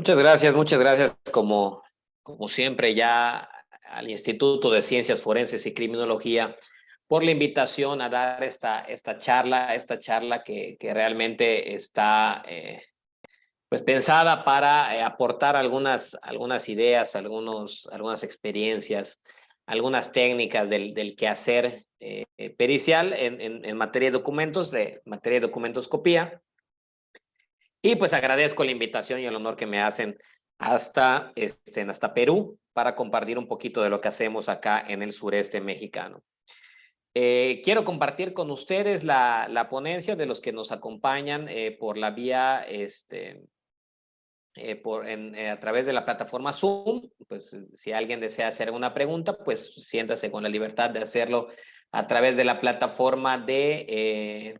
Muchas gracias como siempre ya al Instituto de Ciencias Forenses y Criminología por la invitación a dar esta charla que realmente está pues pensada para aportar algunas ideas, algunas experiencias, algunas técnicas del quehacer pericial en materia materia de documentoscopía. Y pues agradezco la invitación y el honor que me hacen hasta Perú para compartir un poquito de lo que hacemos acá en el sureste mexicano. Quiero compartir con ustedes la ponencia de los que nos acompañan por la vía, a través de la plataforma Zoom. Pues si alguien desea hacer una pregunta, pues siéntase con la libertad de hacerlo a través de la plataforma del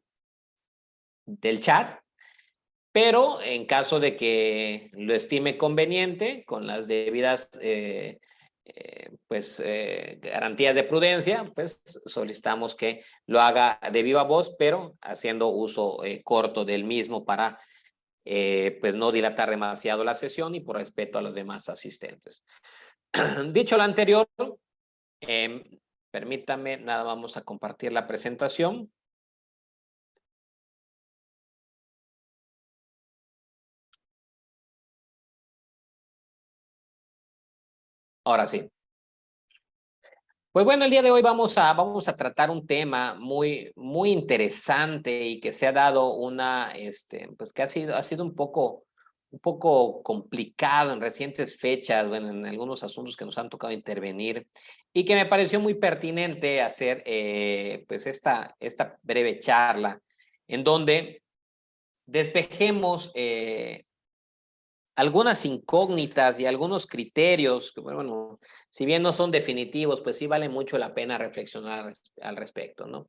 chat. Pero en caso de que lo estime conveniente, con las debidas garantías de prudencia, pues solicitamos que lo haga de viva voz, pero haciendo uso corto del mismo para pues no dilatar demasiado la sesión y por respeto a los demás asistentes. Dicho lo anterior, permítame, nada, vamos a compartir la presentación. Ahora sí. Pues bueno, el día de hoy vamos a tratar un tema muy interesante y que se ha dado pues que ha sido un poco complicado en recientes fechas, bueno, en algunos asuntos que nos han tocado intervenir y que me pareció muy pertinente hacer pues esta breve charla en donde despejemos algunas incógnitas y algunos criterios que, bueno, si bien no son definitivos, pues sí vale mucho la pena reflexionar al respecto, ¿no?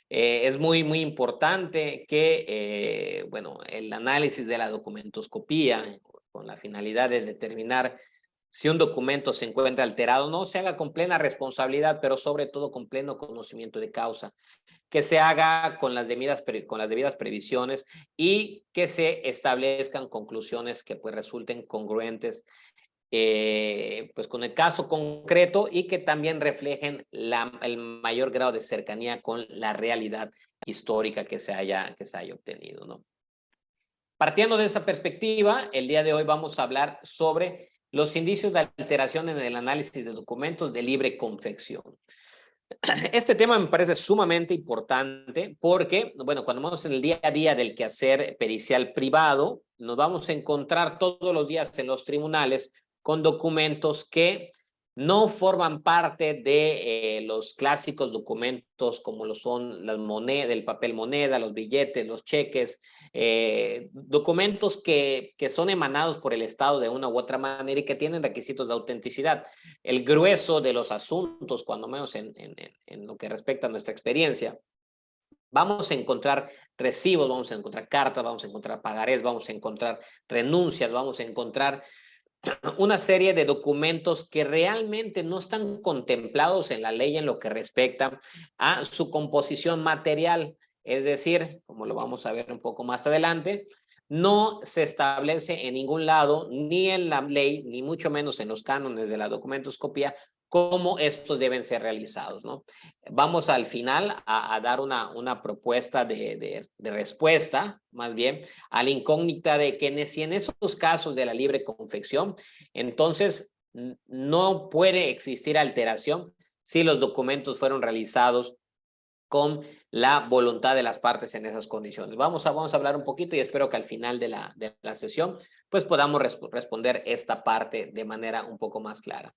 Es muy importante que, bueno, el análisis de la documentoscopía con la finalidad de determinar si un documento se encuentra alterado, no se haga con plena responsabilidad, pero sobre todo con pleno conocimiento de causa, que se haga con las debidas previsiones y que se establezcan conclusiones que pues resulten congruentes pues con el caso concreto y que también reflejen el mayor grado de cercanía con la realidad histórica que se haya obtenido, ¿no? Partiendo de esta perspectiva, el día de hoy vamos a hablar sobre los indicios de alteración en el análisis de documentos de libre confección. Este tema me parece sumamente importante porque, bueno, cuando vamos en el día a día del quehacer pericial privado, nos vamos a encontrar todos los días en los tribunales con documentos que no forman parte de los clásicos documentos como lo son las monedas, el papel moneda, los billetes, los cheques, documentos que son emanados por el Estado de una u otra manera y que tienen requisitos de autenticidad. El grueso de los asuntos, cuando menos en lo que respecta a nuestra experiencia, vamos a encontrar recibos, vamos a encontrar cartas, vamos a encontrar pagarés, vamos a encontrar renuncias, vamos a encontrar una serie de documentos que realmente no están contemplados en la ley en lo que respecta a su composición material. Es decir, como lo vamos a ver un poco más adelante, no se establece en ningún lado, ni en la ley, ni mucho menos en los cánones de la documentoscopía, cómo estos deben ser realizados, ¿no? Vamos al final a dar una propuesta de respuesta, más bien, a la incógnita de que si en esos casos de la libre confección, entonces no puede existir alteración si los documentos fueron realizados con la voluntad de las partes en esas condiciones. Vamos a hablar un poquito y espero que al final de la sesión pues podamos responder esta parte de manera un poco más clara.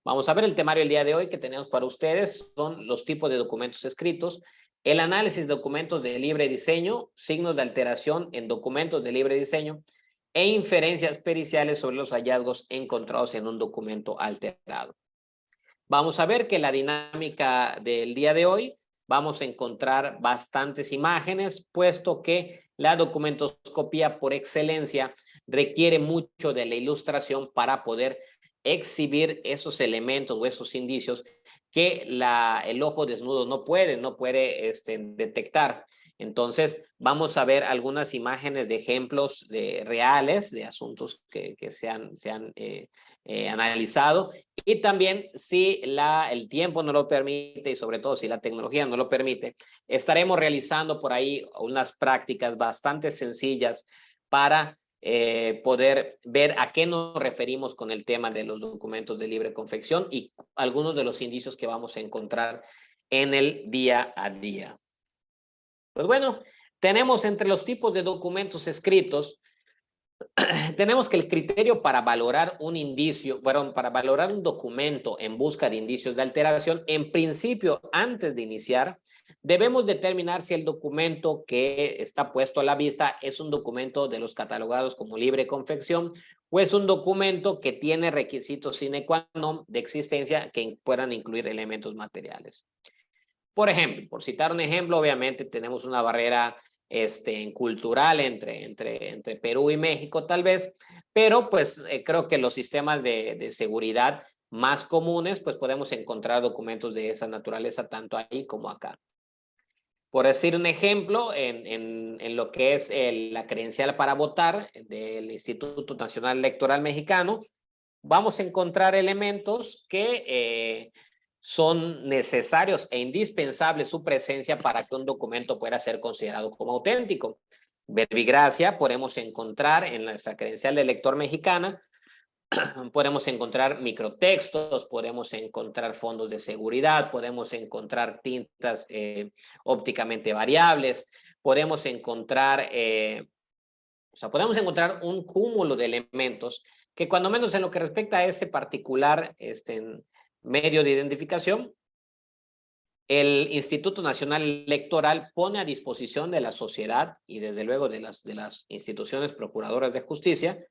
Vamos a ver el temario el día de hoy que tenemos para ustedes. Son los tipos de documentos escritos, el análisis de documentos de libre diseño, signos de alteración en documentos de libre diseño e inferencias periciales sobre los hallazgos encontrados en un documento alterado. Vamos a ver que la dinámica del día de hoy vamos a encontrar bastantes imágenes, puesto que la documentoscopía por excelencia requiere mucho de la ilustración para poder exhibir esos elementos o esos indicios que el ojo desnudo no puede detectar. Entonces, vamos a ver algunas imágenes de ejemplos reales de asuntos que se han analizado, y también si el tiempo no lo permite y sobre todo si la tecnología no lo permite, estaremos realizando por ahí unas prácticas bastante sencillas para poder ver a qué nos referimos con el tema de los documentos de libre confección y algunos de los indicios que vamos a encontrar en el día a día. Pues bueno, tenemos entre los tipos de documentos escritos, tenemos que el criterio para valorar un indicio, bueno, para valorar un documento en busca de indicios de alteración, en principio, antes de iniciar, debemos determinar si el documento que está puesto a la vista es un documento de los catalogados como libre confección o es un documento que tiene requisitos sine qua non de existencia que puedan incluir elementos materiales. Por ejemplo, por citar un ejemplo, obviamente tenemos una barrera cultural entre Perú y México tal vez, pero pues creo que los sistemas de seguridad más comunes, pues podemos encontrar documentos de esa naturaleza tanto ahí como acá. Por decir un ejemplo, en lo que es la credencial para votar del Instituto Nacional Electoral Mexicano, vamos a encontrar elementos que son necesarios e indispensables su presencia para que un documento pueda ser considerado como auténtico. Verbigracia podemos encontrar en nuestra credencial de elector mexicana, podemos encontrar microtextos, podemos encontrar fondos de seguridad, podemos encontrar tintas ópticamente variables, podemos encontrar, podemos encontrar un cúmulo de elementos que cuando menos en lo que respecta a ese particular medio de identificación, el Instituto Nacional Electoral pone a disposición de la sociedad y desde luego de las instituciones procuradoras de justicia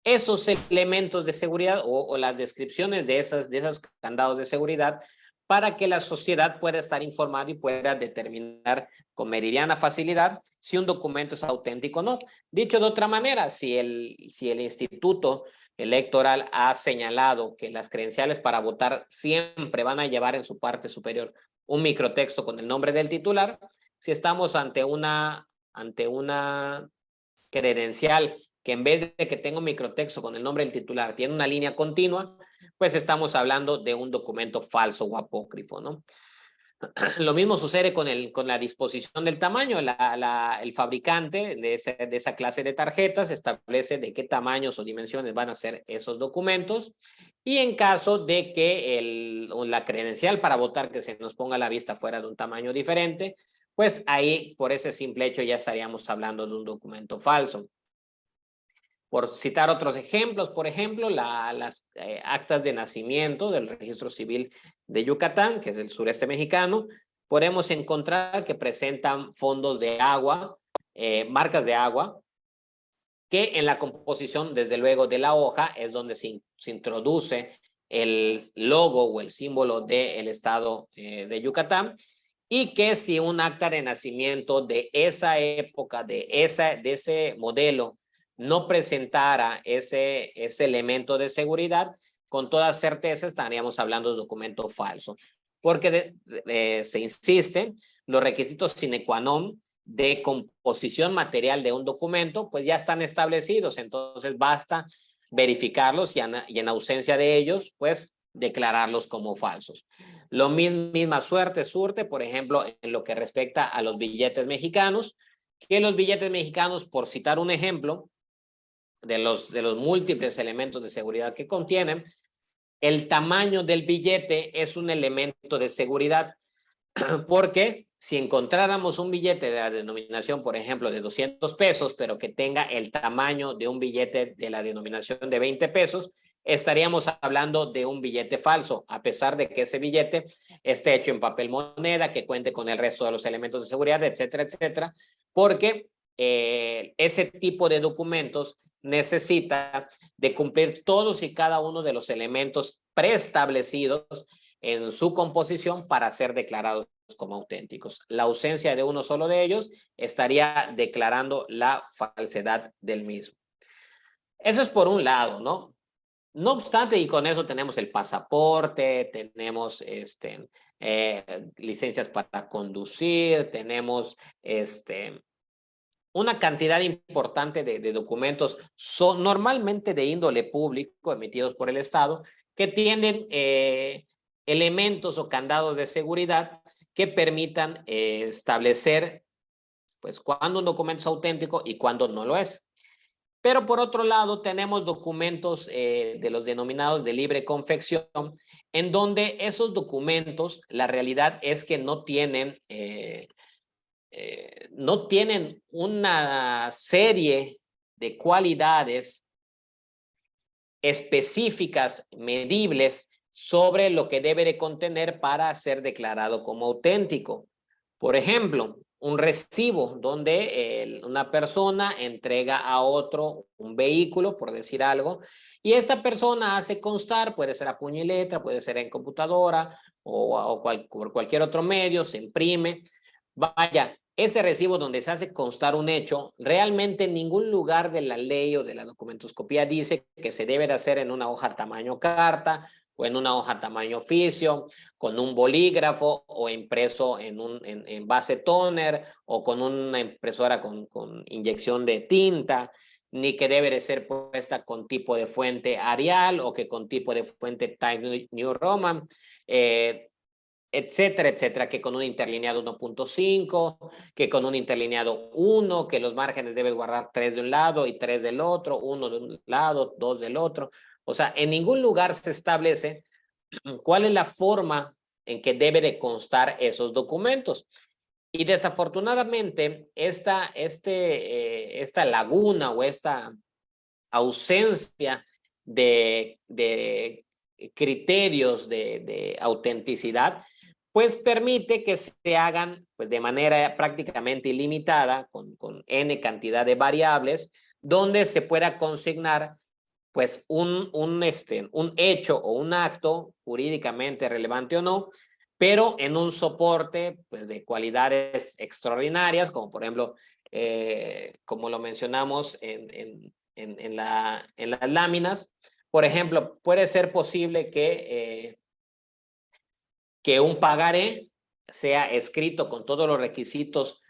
esos elementos de seguridad o las descripciones de esos candados de seguridad para que la sociedad pueda estar informada y pueda determinar con meridiana facilidad si un documento es auténtico o no. Dicho de otra manera, si el Instituto Electoral ha señalado que las credenciales para votar siempre van a llevar en su parte superior un microtexto con el nombre del titular, si estamos ante una credencial que en vez de que tenga un microtexto con el nombre del titular tiene una línea continua, pues estamos hablando de un documento falso o apócrifo, ¿no? Lo mismo sucede con la disposición del tamaño. El fabricante de esa clase de tarjetas establece de qué tamaños o dimensiones van a ser esos documentos, y en caso de que la credencial para votar que se nos ponga a la vista fuera de un tamaño diferente, pues ahí por ese simple hecho ya estaríamos hablando de un documento falso. Por citar otros ejemplos, por ejemplo, las actas de nacimiento del Registro Civil de Yucatán, que es el sureste mexicano, podemos encontrar que presentan fondos de agua, marcas de agua, que en la composición, desde luego, de la hoja es donde se introduce el logo o el símbolo del estado de Yucatán, y que si un acta de nacimiento de esa época, de ese modelo, no presentara ese elemento de seguridad, con toda certeza estaríamos hablando de documento falso, porque se insiste, los requisitos sine qua non de composición material de un documento, pues ya están establecidos, entonces basta verificarlos y en ausencia de ellos, pues declararlos como falsos. Lo misma suerte surte, por ejemplo, en lo que respecta a los billetes mexicanos, que los billetes mexicanos, por citar un ejemplo, de los múltiples elementos de seguridad que contienen, el tamaño del billete es un elemento de seguridad, porque si encontráramos un billete de la denominación, por ejemplo, de 200 pesos, pero que tenga el tamaño de un billete de la denominación de 20 pesos, estaríamos hablando de un billete falso, a pesar de que ese billete esté hecho en papel moneda, que cuente con el resto de los elementos de seguridad, etcétera, etcétera, porque ese tipo de documentos necesita de cumplir todos y cada uno de los elementos preestablecidos en su composición para ser declarados como auténticos. La ausencia de uno solo de ellos estaría declarando la falsedad del mismo. Eso es por un lado, ¿no? No obstante, y con eso tenemos el pasaporte, tenemos licencias para conducir, tenemos una cantidad importante de documentos, son normalmente de índole público, emitidos por el Estado, que tienen elementos o candados de seguridad que permitan establecer pues cuándo un documento es auténtico y cuándo no lo es. Pero por otro lado tenemos documentos de los denominados de libre confección, en donde esos documentos, la realidad es que no tienen una serie de cualidades específicas, medibles, sobre lo que debe de contener para ser declarado como auténtico. Por ejemplo, un recibo donde una persona entrega a otro un vehículo, por decir algo, y esta persona hace constar, puede ser a puño y letra, puede ser en computadora por cualquier otro medio, se imprime. Vaya, ese recibo donde se hace constar un hecho, realmente en ningún lugar de la ley o de la documentoscopía dice que se debe de hacer en una hoja tamaño carta o en una hoja tamaño oficio, con un bolígrafo o impreso en base toner o con una impresora con inyección de tinta, ni que debe de ser puesta con tipo de fuente Arial o que con tipo de fuente Times New Roman, etcétera, etcétera, que con un interlineado 1.5, que con un interlineado 1, que los márgenes debes guardar 3 de un lado y 3 del otro, 1 de un lado, 2 del otro. O sea, en ningún lugar se establece cuál es la forma en que debe de constar esos documentos. Y desafortunadamente, esta laguna o esta ausencia de criterios de autenticidad, pues permite que se hagan pues, de manera prácticamente ilimitada, con N cantidad de variables, donde se pueda consignar pues un hecho o un acto jurídicamente relevante o no, pero en un soporte pues, de cualidades extraordinarias, como por ejemplo, como lo mencionamos en las láminas. Por ejemplo, puede ser posible que un pagaré sea escrito con todos los requisitos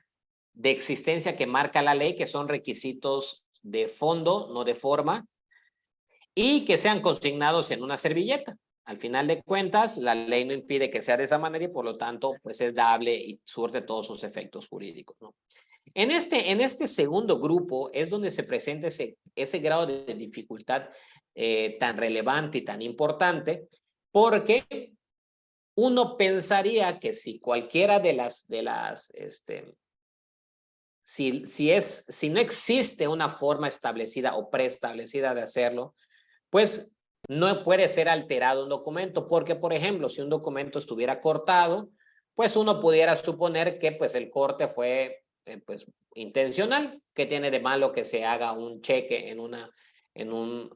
de existencia que marca la ley, que son requisitos de fondo, no de forma, y que sean consignados en una servilleta. Al final de cuentas, la ley no impide que sea de esa manera y por lo tanto, pues es dable y surte todos sus efectos jurídicos, ¿no? En este segundo grupo es donde se presenta ese grado de dificultad tan relevante y tan importante, porque uno pensaría que si cualquiera si no existe una forma establecida o preestablecida de hacerlo, pues no puede ser alterado un documento, porque por ejemplo, si un documento estuviera cortado, pues uno pudiera suponer que pues el corte fue pues intencional. ¿Qué tiene de malo que se haga un cheque en un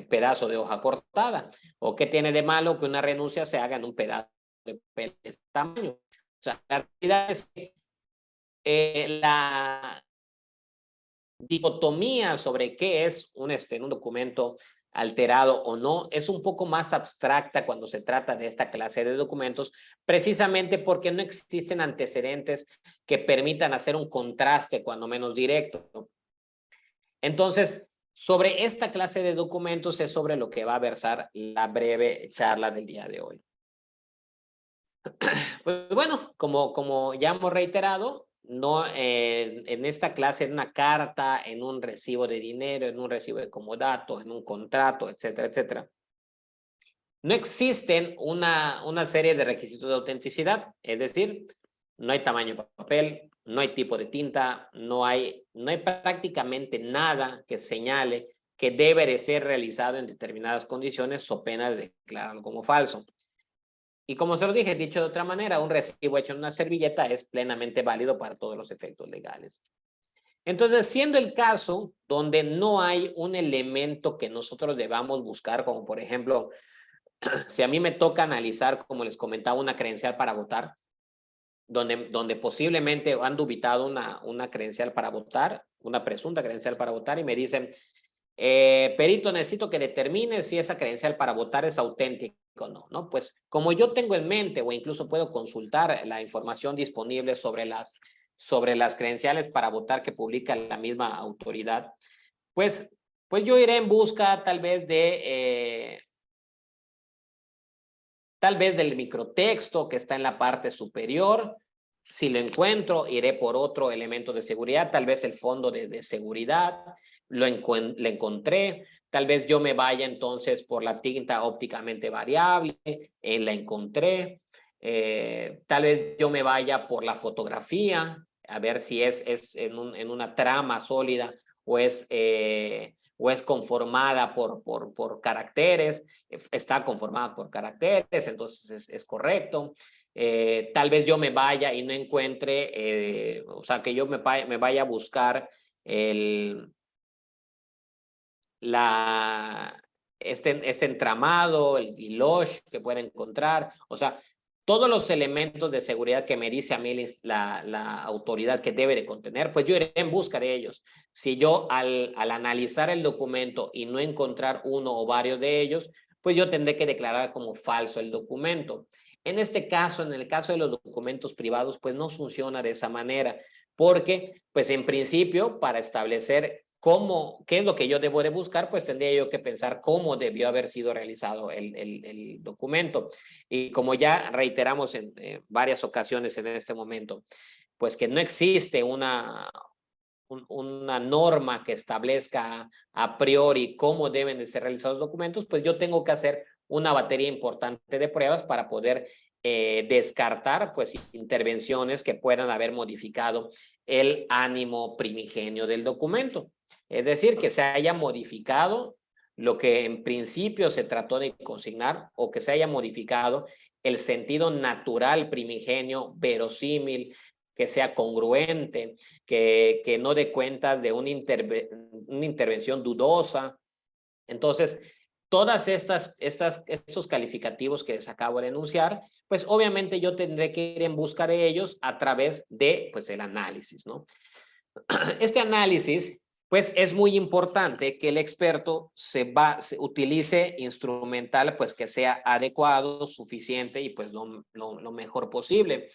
pedazo de hoja cortada? ¿O qué tiene de malo que una renuncia se haga en un pedazo de este tamaño? O sea, la realidad es que la dicotomía sobre qué es un documento alterado o no es un poco más abstracta cuando se trata de esta clase de documentos, precisamente porque no existen antecedentes que permitan hacer un contraste, cuando menos directo. Entonces, sobre esta clase de documentos es sobre lo que va a versar la breve charla del día de hoy. Pues bueno, como ya hemos reiterado, no en esta clase, en una carta, en un recibo de dinero, en un recibo de comodato, en un contrato, etcétera, etcétera, no existen una serie de requisitos de autenticidad, es decir, no hay tamaño de papel, no hay tipo de tinta, no hay prácticamente nada que señale que debe de ser realizado en determinadas condiciones o pena de declararlo como falso. Y como se lo dije, dicho de otra manera, un recibo hecho en una servilleta es plenamente válido para todos los efectos legales. Entonces, siendo el caso donde no hay un elemento que nosotros debamos buscar, como por ejemplo, si a mí me toca analizar, como les comentaba, una credencial para votar, donde posiblemente han dubitado una credencial para votar, una presunta credencial para votar, y me dicen, perito, necesito que determine si esa credencial para votar es auténtica pública o no, ¿no? Pues como yo tengo en mente o incluso puedo consultar la información disponible sobre las credenciales para votar que publica la misma autoridad, pues yo iré en busca tal vez del microtexto que está en la parte superior. Si lo encuentro, iré por otro elemento de seguridad, tal vez el fondo de seguridad, lo encontré. Tal vez yo me vaya entonces por la tinta ópticamente variable, la encontré. Tal vez yo me vaya por la fotografía, a ver si es en una trama sólida o es conformada por caracteres, está conformada por caracteres, entonces es correcto. Tal vez yo me vaya y no encuentre, o sea, que yo me vaya a buscar este entramado, el guiloche que pueda encontrar, o sea, todos los elementos de seguridad que me dice a mí la autoridad que debe de contener, pues yo iré en busca de ellos. Si yo al analizar el documento y no encontrar uno o varios de ellos, pues yo tendré que declarar como falso el documento. En este caso, en el caso de los documentos privados, pues no funciona de esa manera, porque pues en principio para establecer qué es lo que yo debo de buscar, pues tendría yo que pensar cómo debió haber sido realizado el documento. Y como ya reiteramos en varias ocasiones en este momento, pues que no existe una norma que establezca a priori cómo deben de ser realizados los documentos, pues yo tengo que hacer una batería importante de pruebas para poder descartar pues intervenciones que puedan haber modificado el ánimo primigenio del documento. Es decir, que se haya modificado lo que en principio se trató de consignar o que se haya modificado el sentido natural primigenio, verosímil, que sea congruente, que no dé cuentas de una intervención dudosa. Entonces, todas estos calificativos que les acabo de enunciar, pues obviamente yo tendré que ir en busca de ellos a través de pues, el análisis, ¿no? Este análisis, pues es muy importante que el experto se utilice instrumental, pues que sea adecuado, suficiente y pues lo mejor posible.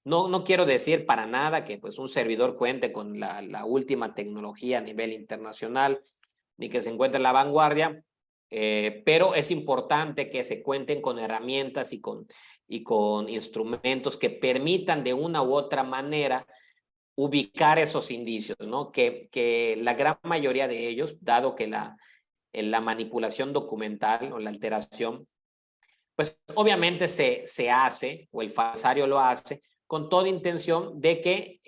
No quiero decir para nada que pues un servidor cuente con la última tecnología a nivel internacional, ni que se encuentre en la vanguardia, pero es importante que se cuenten con herramientas y con instrumentos que permitan de una u otra manera ubicar esos indicios, ¿no? Que la gran mayoría de ellos, dado que la manipulación documental o la alteración, pues obviamente se hace, o el falsario lo hace, con toda intención de que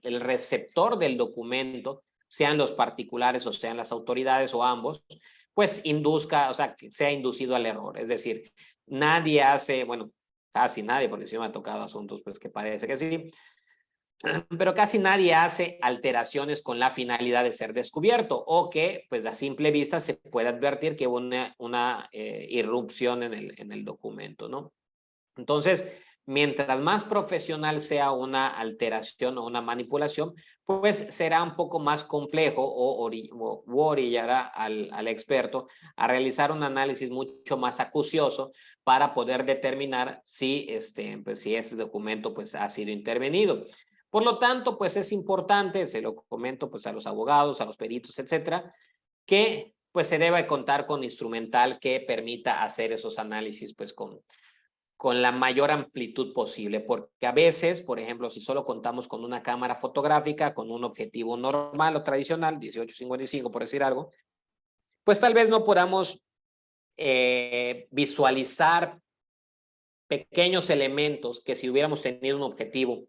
el receptor del documento, sean los particulares o sean las autoridades o ambos, pues induzca, o sea, que sea inducido al error. Es decir, nadie hace, bueno, casi nadie, porque sí me ha tocado asuntos pues que parece que sí, pero casi nadie hace alteraciones con la finalidad de ser descubierto o que pues a simple vista se puede advertir que hubo una irrupción en el documento, ¿no? Entonces, mientras más profesional sea una alteración o una manipulación, pues será un poco más complejo o orillará al experto a realizar un análisis mucho más acucioso para poder determinar pues, si ese documento pues, ha sido intervenido. Por lo tanto, pues es importante, se lo comento pues, a los abogados, a los peritos, etcétera, que pues se debe contar con instrumental que permita hacer esos análisis pues con la mayor amplitud posible, porque a veces, por ejemplo, si solo contamos con una cámara fotográfica, con un objetivo normal o tradicional, 18-55 por decir algo, pues tal vez no podamos visualizar pequeños elementos que si hubiéramos tenido un objetivo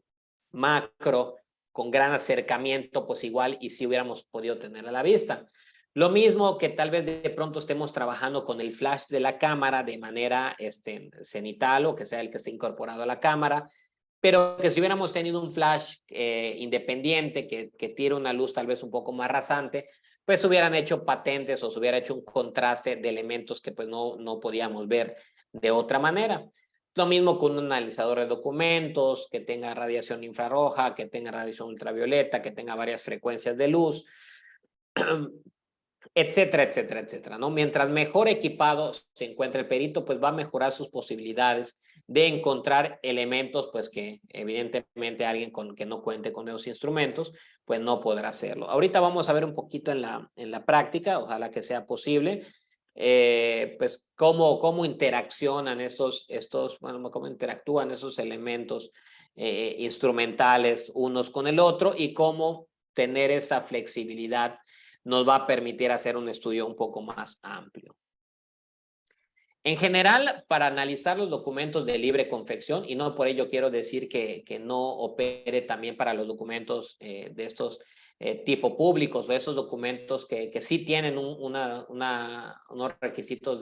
macro con gran acercamiento, pues igual y si hubiéramos podido tener a la vista. Lo mismo que tal vez de pronto estemos trabajando con el flash de la cámara de manera cenital o que sea el que esté incorporado a la cámara, pero que si hubiéramos tenido un flash independiente que tire una luz tal vez un poco más rasante, pues hubieran hecho patentes o se hubiera hecho un contraste de elementos que pues no podíamos ver de otra manera. Lo mismo con un analizador de documentos, que tenga radiación infrarroja, que tenga radiación ultravioleta, que tenga varias frecuencias de luz. etcétera, etcétera, etcétera, ¿no? Mientras mejor equipado se encuentre el perito, pues va a mejorar sus posibilidades de encontrar elementos, pues que evidentemente alguien que no cuente con esos instrumentos, pues no podrá hacerlo. Ahorita vamos a ver un poquito en la práctica, ojalá que sea posible, pues cómo interaccionan bueno, cómo interactúan esos elementos instrumentales unos con el otro y cómo tener esa flexibilidad nos va a permitir hacer un estudio un poco más amplio. En general, para analizar los documentos de libre confección, y no por ello quiero decir que no opere también para los documentos de estos tipo públicos o esos documentos que sí tienen unos requisitos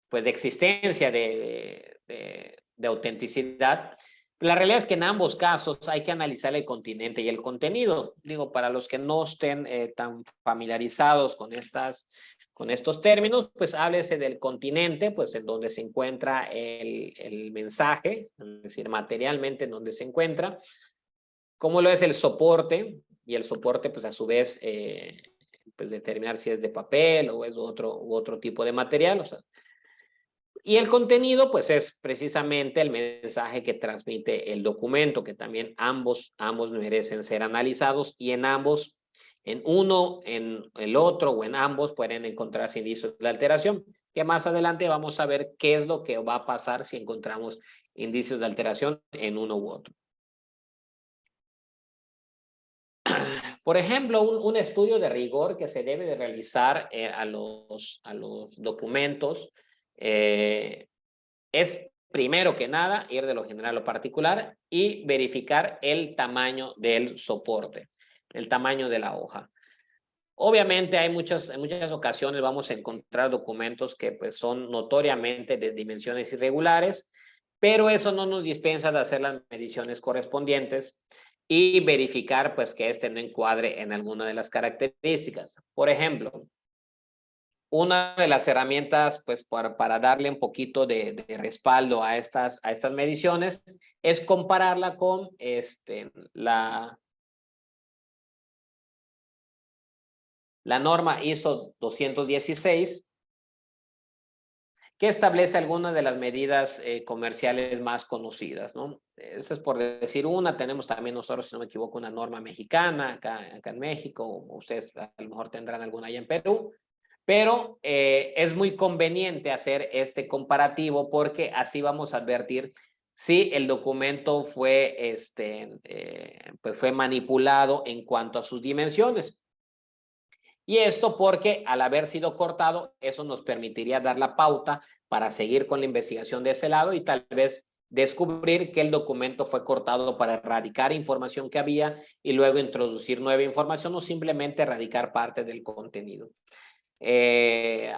pues de existencia, de autenticidad. La realidad es que en ambos casos hay que analizar el continente y el contenido. Digo, para los que no estén tan familiarizados con estos términos, pues háblese del continente, pues en donde se encuentra el mensaje, es decir, materialmente en donde se encuentra, cómo lo es el soporte, y el soporte, pues a su vez, pues determinar si es de papel o es otro tipo de material, o sea, y el contenido, pues es precisamente el mensaje que transmite el documento, que también ambos merecen ser analizados y en ambos, en uno, en el otro o en ambos pueden encontrarse indicios de alteración, que más adelante vamos a ver qué es lo que va a pasar si encontramos indicios de alteración en uno u otro. Por ejemplo, un estudio de rigor que se debe de realizar a los documentos es primero que nada ir de lo general a lo particular y verificar el tamaño del soporte, el tamaño de la hoja. Obviamente en muchas ocasiones vamos a encontrar documentos que pues, son notoriamente de dimensiones irregulares, pero eso no nos dispensa de hacer las mediciones correspondientes y verificar pues, que este no encuadre en alguna de las características. Por ejemplo, una de las herramientas, pues, para darle un poquito de respaldo a estas mediciones es compararla con la norma ISO 216, que establece algunas de las medidas comerciales más conocidas, ¿no? Eso es por decir una. Tenemos también nosotros, si no me equivoco, una norma mexicana acá en México, o ustedes a lo mejor tendrán alguna allá en Perú. Pero es muy conveniente hacer este comparativo porque así vamos a advertir si el documento fue, pues fue manipulado en cuanto a sus dimensiones. Y esto porque al haber sido cortado, eso nos permitiría dar la pauta para seguir con la investigación de ese lado y tal vez descubrir que el documento fue cortado para erradicar información que había y luego introducir nueva información o simplemente erradicar parte del contenido.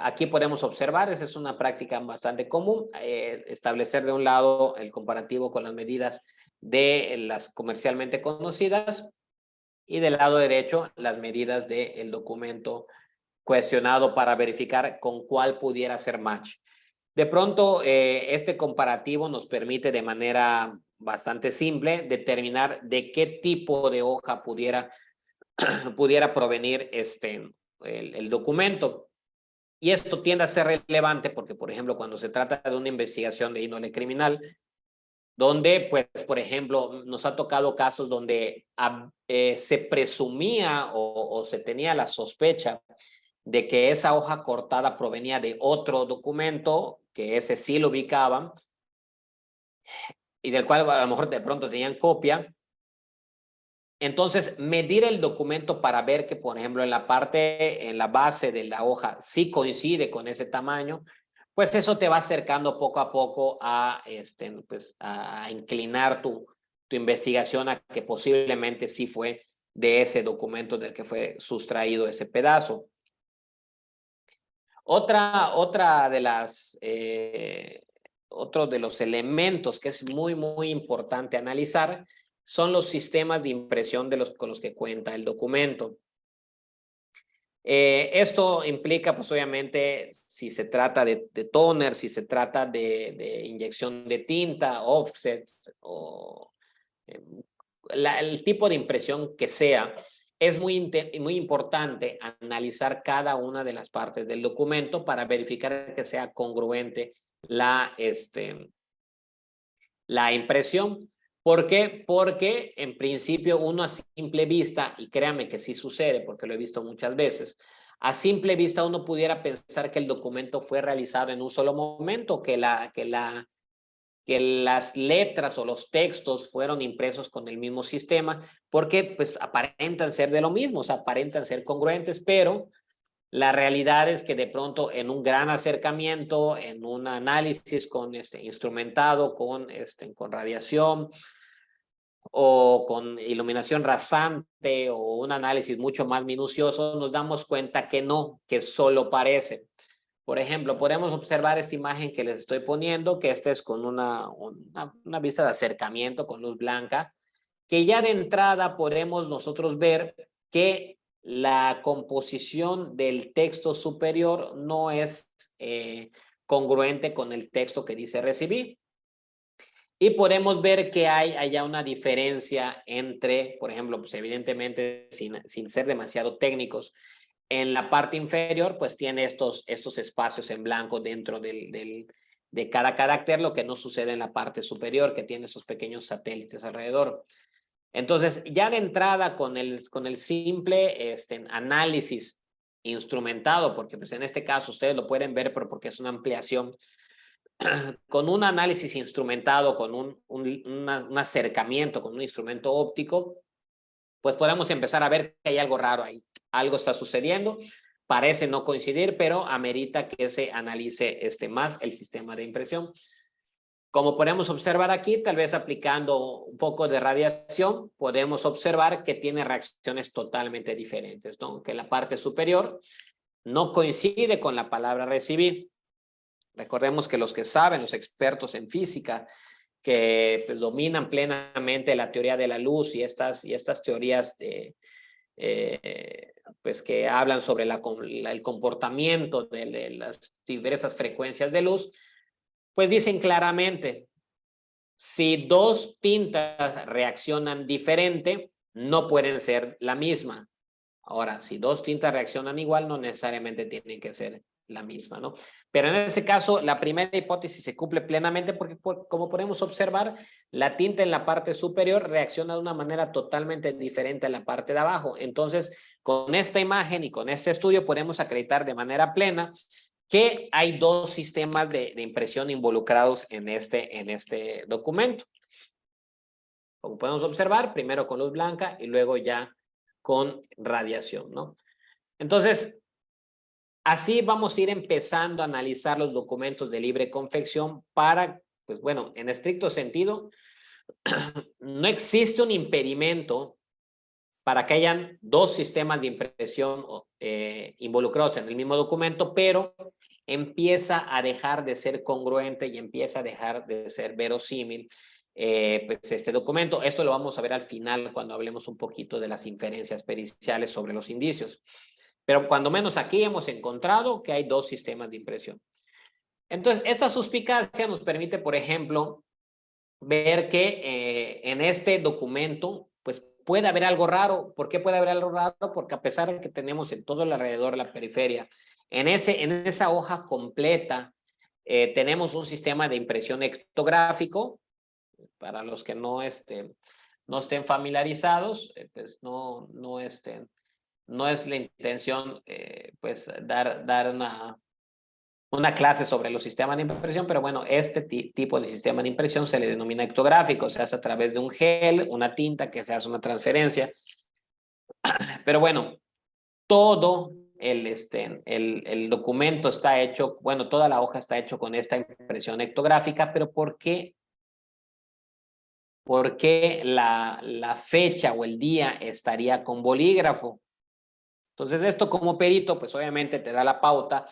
Aquí podemos observar, esa es una práctica bastante común, establecer de un lado el comparativo con las medidas de las comercialmente conocidas y del lado derecho las medidas del documento cuestionado para verificar con cuál pudiera ser match. De pronto, este comparativo nos permite de manera bastante simple determinar de qué tipo de hoja pudiera provenir el documento. Y esto tiende a ser relevante porque, por ejemplo, cuando se trata de una investigación de índole criminal, donde, pues, por ejemplo, nos ha tocado casos donde se presumía o se tenía la sospecha de que esa hoja cortada provenía de otro documento, que ese sí lo ubicaban, y del cual a lo mejor de pronto tenían copia. Entonces, medir el documento para ver que, por ejemplo, en la base de la hoja sí coincide con ese tamaño, pues eso te va acercando poco a poco pues, a inclinar tu investigación a que posiblemente sí fue de ese documento del que fue sustraído ese pedazo. Otra de las, otro de los elementos que es muy, muy importante analizar son los sistemas de impresión con los que cuenta el documento. Esto implica, pues obviamente, si se trata de toner, si se trata de inyección de tinta, offset o el tipo de impresión que sea, es muy importante analizar cada una de las partes del documento para verificar que sea congruente la impresión. ¿Por qué? Porque en principio uno a simple vista, y créanme que sí sucede porque lo he visto muchas veces, a simple vista uno pudiera pensar que el documento fue realizado en un solo momento, que las letras o los textos fueron impresos con el mismo sistema, porque pues aparentan ser de lo mismo, o sea, aparentan ser congruentes, pero la realidad es que de pronto en un gran acercamiento, en un análisis con instrumentado, con radiación o con iluminación rasante o un análisis mucho más minucioso, nos damos cuenta que no, que solo parece. Por ejemplo, podemos observar esta imagen que les estoy poniendo, que esta es con una vista de acercamiento con luz blanca, que ya de entrada podemos nosotros ver que la composición del texto superior no es congruente con el texto que dice recibí. Y podemos ver que hay allá una diferencia entre, por ejemplo, pues evidentemente sin ser demasiado técnicos, en la parte inferior pues tiene estos espacios en blanco dentro de cada carácter, lo que no sucede en la parte superior, que tiene esos pequeños satélites alrededor. Entonces, ya de entrada con el simple análisis instrumentado, porque pues en este caso ustedes lo pueden ver, pero porque es una ampliación, con un análisis instrumentado, con un acercamiento, con un instrumento óptico, pues podemos empezar a ver que hay algo raro ahí. Algo está sucediendo, parece no coincidir, pero amerita que se analice más el sistema de impresión. Como podemos observar aquí, tal vez aplicando un poco de radiación, podemos observar que tiene reacciones totalmente diferentes, ¿no? Que la parte superior no coincide con la palabra recibir. Recordemos que los que saben, los expertos en física, que pues, dominan plenamente la teoría de la luz y estas teorías pues que hablan sobre el comportamiento de las diversas frecuencias de luz, pues dicen claramente, si dos tintas reaccionan diferente, no pueden ser la misma. Ahora, si dos tintas reaccionan igual, no necesariamente tienen que ser la misma, ¿no? Pero en ese caso, la primera hipótesis se cumple plenamente porque, como podemos observar, la tinta en la parte superior reacciona de una manera totalmente diferente a la parte de abajo. Entonces, con esta imagen y con este estudio podemos acreditar de manera plena que hay dos sistemas de impresión involucrados en este documento. Como podemos observar, primero con luz blanca y luego ya con radiación, ¿no? Entonces, así vamos a ir empezando a analizar los documentos de libre confección para, pues bueno, en estricto sentido, no existe un impedimento para que hayan dos sistemas de impresión involucrados en el mismo documento, pero empieza a dejar de ser congruente y empieza a dejar de ser verosímil pues este documento. Esto lo vamos a ver al final cuando hablemos un poquito de las inferencias periciales sobre los indicios. Pero cuando menos aquí hemos encontrado que hay dos sistemas de impresión. Entonces, esta suspicacia nos permite, por ejemplo, ver que en este documento, pues puede haber algo raro. ¿Por qué puede haber algo raro? Porque a pesar de que tenemos en todo el alrededor de la periferia, en esa hoja completa, tenemos un sistema de impresión ectográfico. Para los que no estén familiarizados, pues no es la intención pues dar una clase sobre los sistemas de impresión, pero bueno, este tipo de sistema de impresión se le denomina ectográfico, se hace a través de un gel, una tinta que se hace una transferencia. Pero bueno, todo el documento está hecho, bueno, toda la hoja está hecho con esta impresión ectográfica, pero ¿por qué la fecha o el día estaría con bolígrafo? Entonces, esto como perito, pues obviamente te da la pauta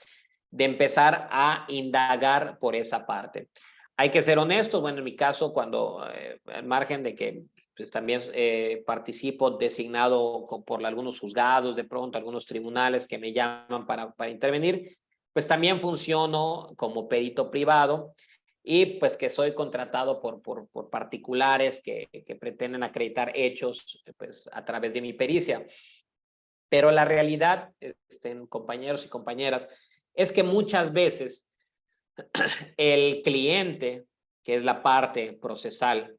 de empezar a indagar por esa parte. Hay que ser honestos, bueno, en mi caso, cuando, al margen de que pues, también participo designado por algunos juzgados, de pronto algunos tribunales que me llaman para intervenir, pues también funciono como perito privado y pues que soy contratado por particulares que pretenden acreditar hechos pues a través de mi pericia. Pero la realidad, compañeros y compañeras, es que muchas veces el cliente, que es la parte procesal,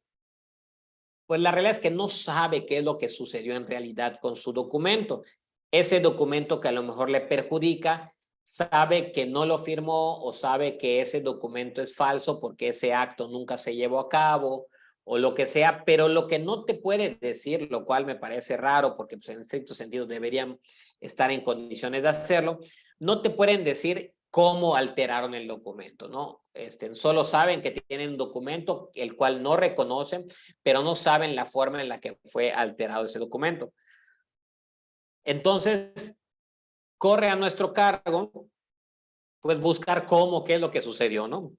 pues la realidad es que no sabe qué es lo que sucedió en realidad con su documento. Ese documento que a lo mejor le perjudica, sabe que no lo firmó o sabe que ese documento es falso porque ese acto nunca se llevó a cabo o lo que sea, pero lo que no te puede decir, lo cual me parece raro porque pues, en estricto sentido deberían estar en condiciones de hacerlo, no te pueden decir cómo alteraron el documento, ¿no? Solo saben que tienen un documento el cual no reconocen, pero no saben la forma en la que fue alterado ese documento. Entonces, corre a nuestro cargo, pues buscar qué es lo que sucedió, ¿no?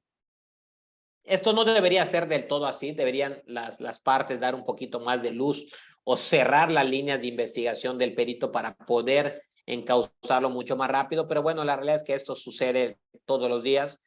Esto no debería ser del todo así, deberían las partes dar un poquito más de luz o cerrar las líneas de investigación del perito para poder encauzarlo mucho más rápido, pero bueno, la realidad es que esto sucede todos los días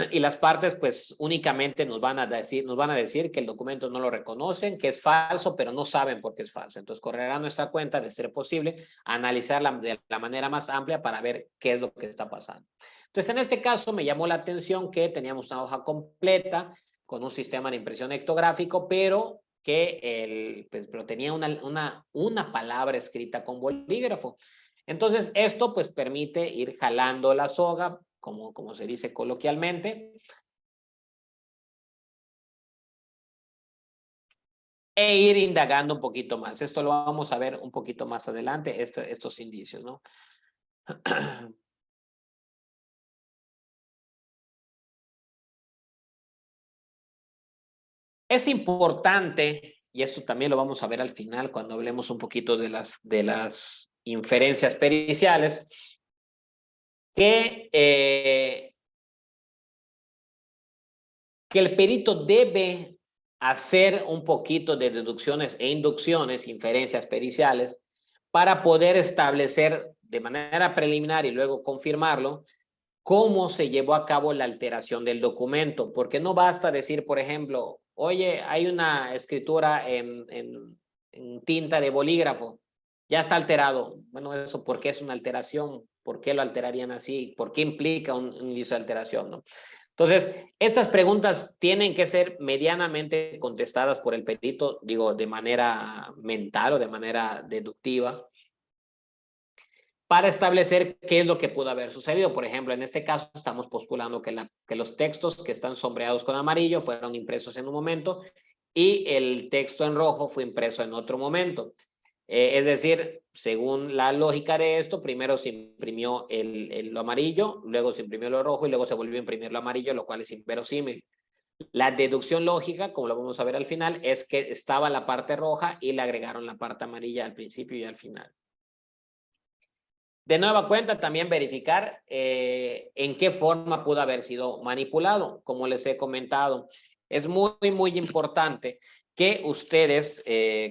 y las partes pues únicamente nos van a decir que el documento no lo reconocen, que es falso, pero no saben por qué es falso. Entonces correrá nuestra cuenta, de ser posible, analizarla de la manera más amplia para ver qué es lo que está pasando. Entonces en este caso me llamó la atención que teníamos una hoja completa con un sistema de impresión ectográfico, pero que pero tenía una palabra escrita con bolígrafo. Entonces esto pues permite ir jalando la soga, como se dice coloquialmente, e ir indagando un poquito más. Esto lo vamos a ver un poquito más adelante, estos indicios, ¿no? Es importante, y esto también lo vamos a ver al final cuando hablemos un poquito de las inferencias periciales, que el perito debe hacer un poquito de deducciones e inducciones, inferencias periciales, para poder establecer de manera preliminar y luego confirmarlo cómo se llevó a cabo la alteración del documento, porque no basta decir, por ejemplo, oye, hay una escritura en tinta de bolígrafo, ya está alterado. Bueno, eso, ¿por qué es una alteración? ¿Por qué lo alterarían así? ¿Por qué implica un indicio de alteración? ¿No? Entonces, estas preguntas tienen que ser medianamente contestadas por el perito, digo, de manera mental o de manera deductiva, para establecer qué es lo que pudo haber sucedido. Por ejemplo, en este caso estamos postulando que los textos que están sombreados con amarillo fueron impresos en un momento y el texto en rojo fue impreso en otro momento. Es decir, según la lógica de esto, primero se imprimió lo amarillo, luego se imprimió lo rojo y luego se volvió a imprimir lo amarillo, lo cual es inverosímil. La deducción lógica, como lo vamos a ver al final, es que estaba la parte roja y le agregaron la parte amarilla al principio y al final. De nueva cuenta, también verificar en qué forma pudo haber sido manipulado. Como les he comentado, es muy, muy importante que ustedes,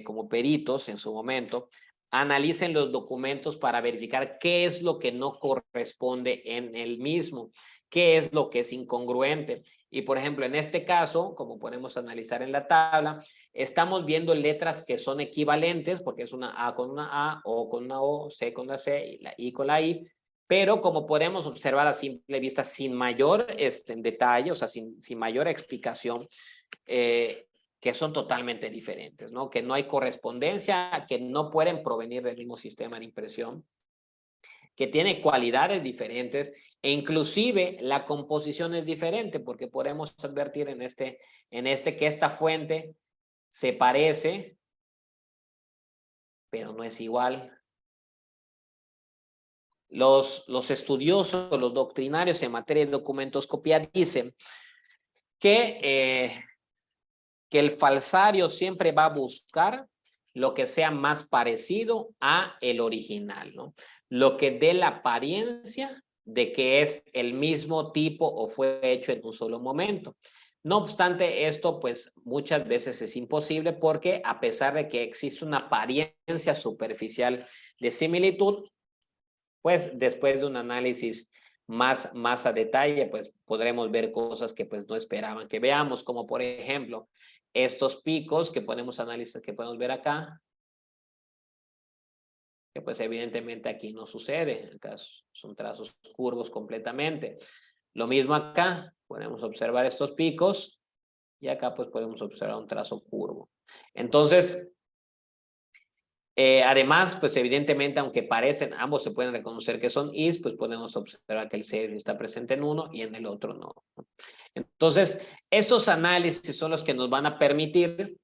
como peritos en su momento, analicen los documentos para verificar qué es lo que no corresponde en el mismo, qué es lo que es incongruente. Y por ejemplo, en este caso, como podemos analizar en la tabla, estamos viendo letras que son equivalentes, porque es una A con una A, O con una O, C con una C y la I con la I, pero como podemos observar a simple vista, sin mayor detalle, o sea, sin mayor explicación, que son totalmente diferentes, ¿no? Que no hay correspondencia, que no pueden provenir del mismo sistema de impresión, que tiene cualidades diferentes e inclusive la composición es diferente, porque podemos advertir en que esta fuente se parece, pero no es igual. Los estudiosos, los doctrinarios en materia de documentoscopía dicen que el falsario siempre va a buscar lo que sea más parecido a el original, ¿no? Lo que dé la apariencia de que es el mismo tipo o fue hecho en un solo momento. No obstante, esto pues muchas veces es imposible porque a pesar de que existe una apariencia superficial de similitud, pues después de un análisis más a detalle, pues podremos ver cosas que pues no esperaban que veamos, como por ejemplo, estos picos que podemos analizar, que podemos ver acá, que pues evidentemente aquí no sucede, acá son trazos curvos completamente. Lo mismo acá, podemos observar estos picos y acá pues podemos observar un trazo curvo. Entonces, además, pues evidentemente, aunque parecen, ambos se pueden reconocer que son is, pues podemos observar que el CF está presente en uno y en el otro no. Entonces, estos análisis son los que nos van a permitir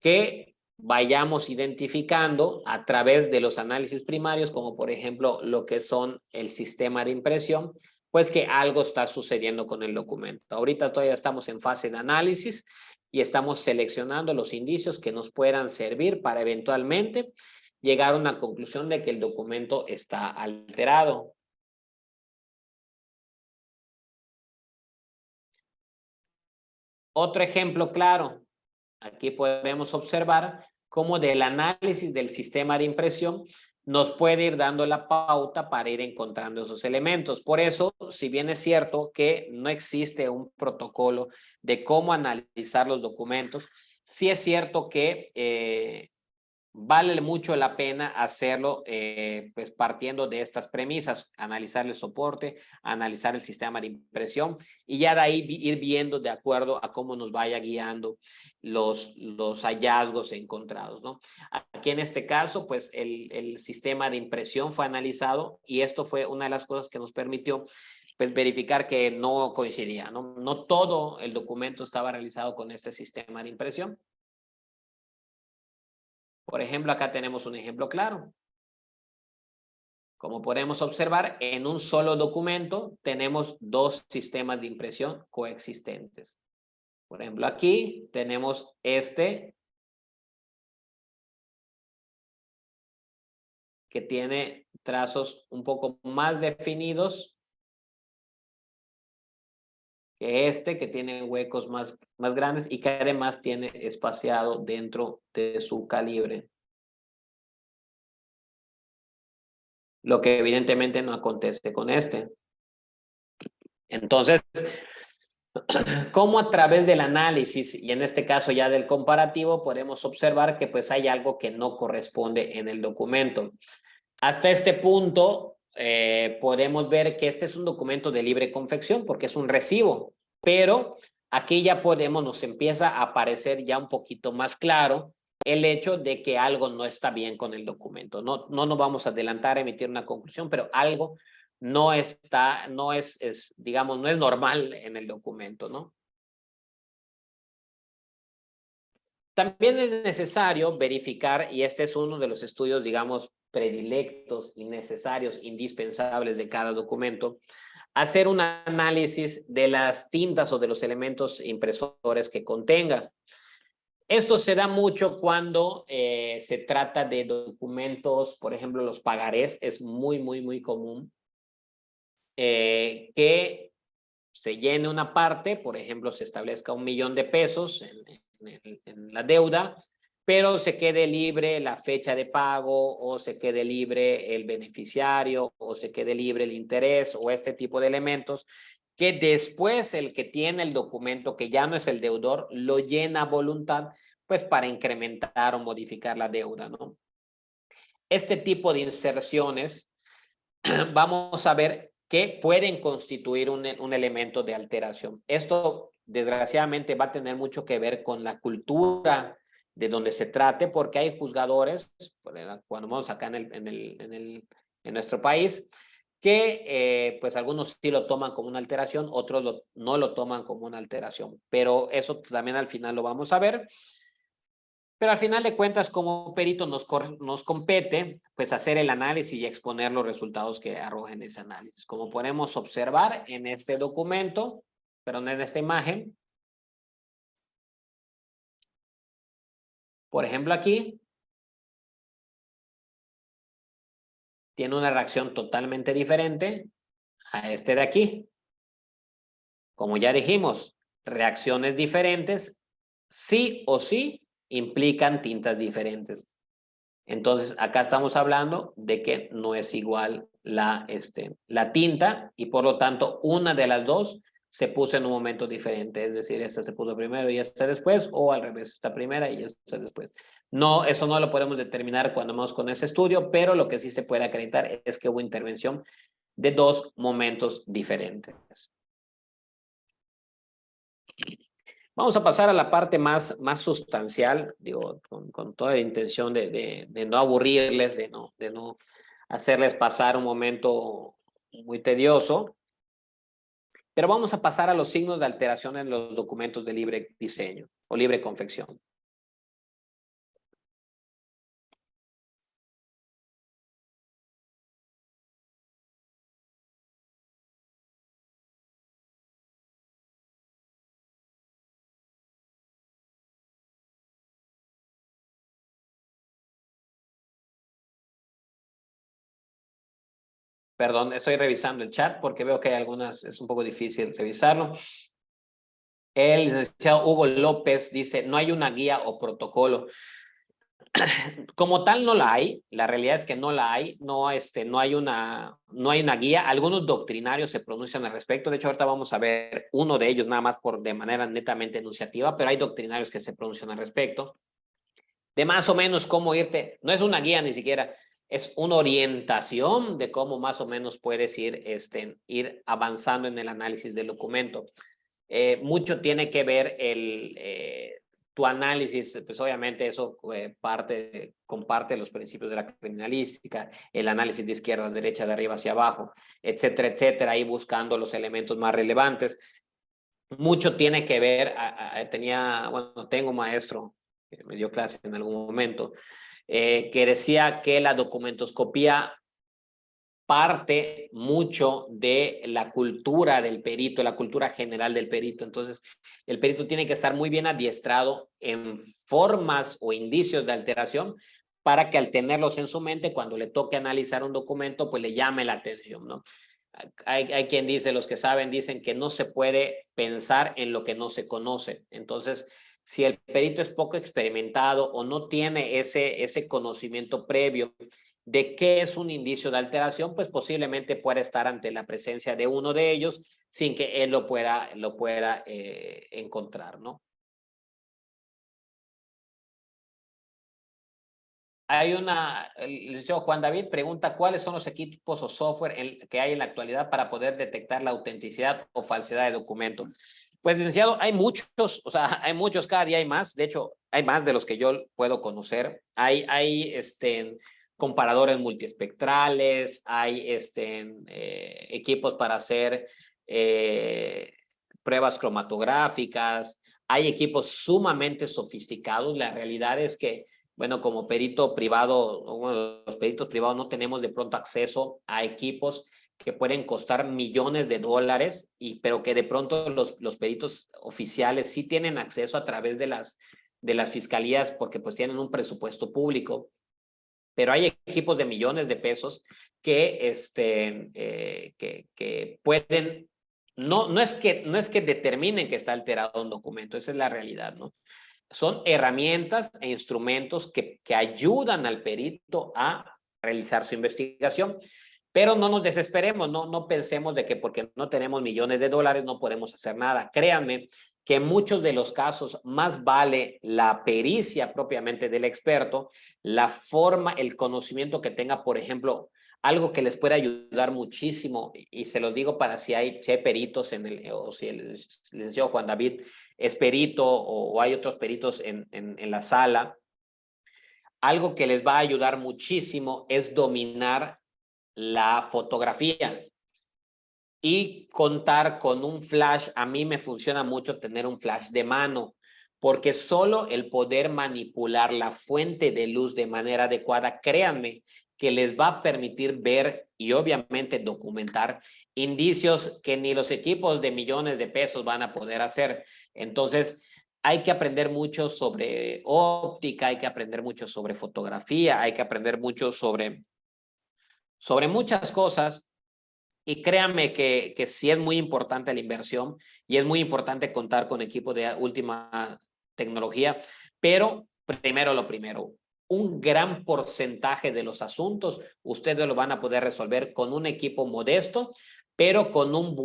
que vayamos identificando a través de los análisis primarios, como por ejemplo lo que son el sistema de impresión, pues que algo está sucediendo con el documento. Ahorita todavía estamos en fase de análisis y estamos seleccionando los indicios que nos puedan servir para eventualmente llegar a una conclusión de que el documento está alterado. Otro ejemplo claro, aquí podemos observar cómo del análisis del sistema de impresión nos puede ir dando la pauta para ir encontrando esos elementos. Por eso, si bien es cierto que no existe un protocolo de cómo analizar los documentos, sí es cierto que vale mucho la pena hacerlo pues partiendo de estas premisas, analizar el soporte, analizar el sistema de impresión y ya de ahí ir viendo de acuerdo a cómo nos vaya guiando los hallazgos encontrados, ¿no? Aquí en este caso, pues el sistema de impresión fue analizado y esto fue una de las cosas que nos permitió pues, verificar que no coincidía, ¿no? No todo el documento estaba realizado con este sistema de impresión. Por ejemplo, acá tenemos un ejemplo claro. Como podemos observar, en un solo documento tenemos dos sistemas de impresión coexistentes. Por ejemplo, aquí tenemos este que tiene trazos un poco más definidos que este que tiene huecos más grandes y que además tiene espaciado dentro de su calibre. Lo que evidentemente no acontece con este. Entonces, cómo a través del análisis y en este caso ya del comparativo podemos observar que pues hay algo que no corresponde en el documento. Hasta este punto podemos ver que este es un documento de libre confección porque es un recibo, pero aquí ya nos empieza a aparecer ya un poquito más claro el hecho de que algo no está bien con el documento. No nos vamos a adelantar a emitir una conclusión, pero algo no está, digamos, no es normal en el documento, ¿no? También es necesario verificar, y este es uno de los estudios, digamos, predilectos y necesarios, indispensables de cada documento, hacer un análisis de las tintas o de los elementos impresores que contenga. Esto se da mucho cuando se trata de documentos, por ejemplo, los pagarés, es muy común que se llene una parte, por ejemplo, se establezca 1 millón de pesos en la deuda, pero se quede libre la fecha de pago o se quede libre el beneficiario o se quede libre el interés o este tipo de elementos que después el que tiene el documento, que ya no es el deudor, lo llena a voluntad, pues para incrementar o modificar la deuda, ¿no? Este tipo de inserciones vamos a ver que pueden constituir un elemento de alteración. Esto, desgraciadamente, va a tener mucho que ver con la cultura de donde se trate, porque hay juzgadores, cuando vamos acá en nuestro país, que pues algunos sí lo toman como una alteración, otros no lo toman como una alteración, pero eso también al final lo vamos a ver. Pero al final de cuentas, como perito nos compete pues hacer el análisis y exponer los resultados que arrojen ese análisis. Como podemos observar en este documento, perdón, en esta imagen, por ejemplo aquí, tiene una reacción totalmente diferente a este de aquí. Como ya dijimos, reacciones diferentes sí o sí implican tintas diferentes. Entonces, acá estamos hablando de que no es igual la tinta y por lo tanto una de las dos se puso en un momento diferente, es decir, esta se puso primero y esta después, o al revés, esta primera y esta después. No, eso no lo podemos determinar cuando vamos con ese estudio, pero lo que sí se puede acreditar es que hubo intervención de dos momentos diferentes. Vamos a pasar a la parte más sustancial, digo, con toda la intención de no aburrirles, de no hacerles pasar un momento muy tedioso, pero vamos a pasar a los signos de alteración en los documentos de libre diseño o libre confección. Perdón, estoy revisando el chat porque veo que hay algunas, es un poco difícil revisarlo. El licenciado Hugo López dice, no hay una guía o protocolo. Como tal no la hay, la realidad es que no la hay, no hay una guía. Algunos doctrinarios se pronuncian al respecto, de hecho ahorita vamos a ver uno de ellos nada más de manera netamente enunciativa, pero hay doctrinarios que se pronuncian al respecto, de más o menos cómo irte, no es una guía ni siquiera, es una orientación de cómo más o menos puedes ir avanzando en el análisis del documento. Mucho tiene que ver tu análisis, pues obviamente eso comparte los principios de la criminalística, el análisis de izquierda a derecha, de arriba hacia abajo, etcétera, ahí buscando los elementos más relevantes. Mucho tiene que ver, tengo un maestro que me dio clase en algún momento, que decía que la documentoscopía parte mucho de la cultura del perito, la cultura general del perito. Entonces, el perito tiene que estar muy bien adiestrado en formas o indicios de alteración para que al tenerlos en su mente, cuando le toque analizar un documento, pues le llame la atención, ¿no? Hay quien dice, los que saben, dicen que no se puede pensar en lo que no se conoce. Entonces, si el perito es poco experimentado o no tiene ese conocimiento previo de qué es un indicio de alteración, pues posiblemente pueda estar ante la presencia de uno de ellos sin que él lo pueda encontrar, ¿no? El licenciado Juan David pregunta cuáles son los equipos o software que hay en la actualidad para poder detectar la autenticidad o falsedad de documento. Pues, licenciado, hay muchos, o sea, hay muchos, cada día hay más. De hecho, hay más de los que yo puedo conocer. Hay comparadores multiespectrales, hay equipos para hacer pruebas cromatográficas, hay equipos sumamente sofisticados. La realidad es que bueno, como perito privado, bueno, los peritos privados no tenemos de pronto acceso a equipos que pueden costar millones de dólares, pero que de pronto los peritos oficiales sí tienen acceso a través de las fiscalías porque pues tienen un presupuesto público, pero hay equipos de millones de pesos que pueden, no es que determinen que está alterado un documento, esa es la realidad, ¿no? Son herramientas e instrumentos que ayudan al perito a realizar su investigación. Pero no nos desesperemos, no pensemos de que porque no tenemos millones de dólares no podemos hacer nada. Créanme que en muchos de los casos más vale la pericia propiamente del experto, la forma, el conocimiento que tenga, por ejemplo, algo que les puede ayudar muchísimo, y se los digo para si hay peritos o si el licenciado Juan David es perito o hay otros peritos en la sala, algo que les va a ayudar muchísimo es dominar la fotografía y contar con un flash. A mí me funciona mucho tener un flash de mano, porque solo el poder manipular la fuente de luz de manera adecuada, créanme, que les va a permitir ver y obviamente documentar indicios que ni los equipos de millones de pesos van a poder hacer. Entonces, hay que aprender mucho sobre óptica, hay que aprender mucho sobre fotografía, hay que aprender mucho sobre muchas cosas. Y créanme que sí es muy importante la inversión y es muy importante contar con equipos de última tecnología, pero primero lo primero. un gran porcentaje de los asuntos ustedes lo van a poder resolver con un equipo modesto, pero con un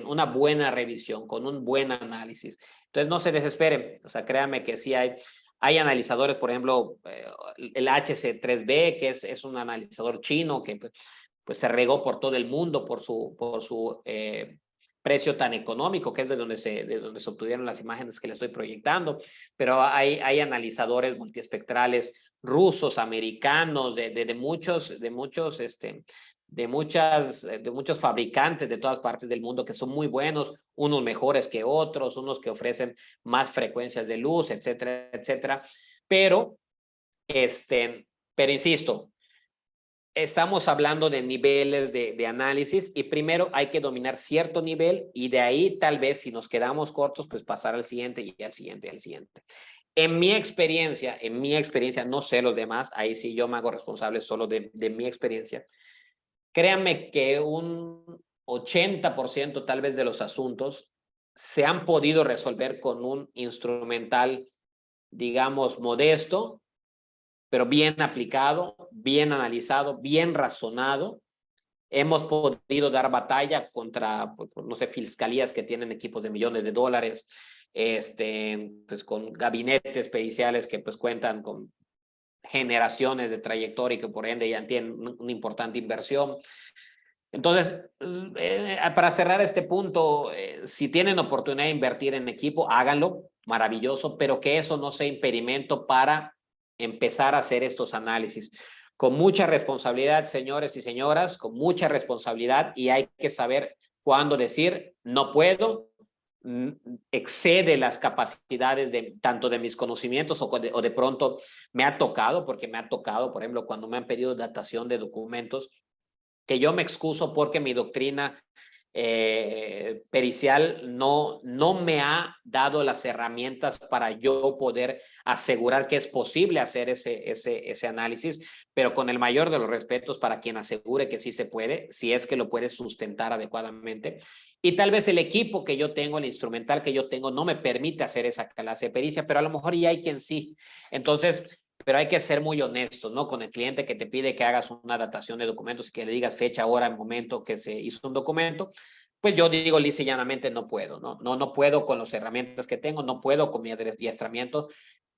una buena revisión, con un buen análisis. Entonces, no se desesperen. O sea, créanme que sí hay analizadores, por ejemplo, el HC3B, que es un analizador chino que pues se regó por todo el mundo por su precio tan económico, que es de donde se obtuvieron las imágenes que les estoy proyectando, pero hay analizadores multiespectrales rusos, americanos, de muchos fabricantes de todas partes del mundo que son muy buenos, unos mejores que otros, unos que ofrecen más frecuencias de luz, etcétera, etcétera. Pero insisto, estamos hablando de niveles de análisis y primero hay que dominar cierto nivel y de ahí tal vez si nos quedamos cortos, pues pasar al siguiente y al siguiente y al siguiente. En mi experiencia, no sé los demás, ahí sí yo me hago responsable solo de mi experiencia. Créanme que un 80% tal vez de los asuntos se han podido resolver con un instrumental, digamos, modesto, pero bien aplicado, bien analizado, bien razonado. Hemos podido dar batalla contra, pues, no sé, fiscalías que tienen equipos de millones de dólares, pues con gabinetes periciales que pues cuentan con generaciones de trayectoria y que por ende ya tienen una importante inversión. Entonces, para cerrar este punto, si tienen oportunidad de invertir en equipo, háganlo, maravilloso, pero que eso no sea impedimento para empezar a hacer estos análisis. Con mucha responsabilidad, señores y señoras, con mucha responsabilidad, y hay que saber cuándo decir, no puedo, excede las capacidades tanto de mis conocimientos o de pronto me ha tocado, porque me ha tocado, por ejemplo, cuando me han pedido datación de documentos, que yo me excuso porque mi doctrina pericial no me ha dado las herramientas para yo poder asegurar que es posible hacer ese análisis, pero con el mayor de los respetos para quien asegure que sí se puede, si es que lo puede sustentar adecuadamente. Y tal vez el equipo que yo tengo, el instrumental que yo tengo, no me permite hacer esa clase de pericia, pero a lo mejor ya hay quien sí. Entonces, pero hay que ser muy honestos, ¿no? Con el cliente que te pide que hagas una datación de documentos y que le digas fecha, hora, momento que se hizo un documento, pues yo digo lisa y llanamente no puedo, ¿no? No puedo con las herramientas que tengo, no puedo con mi adiestramiento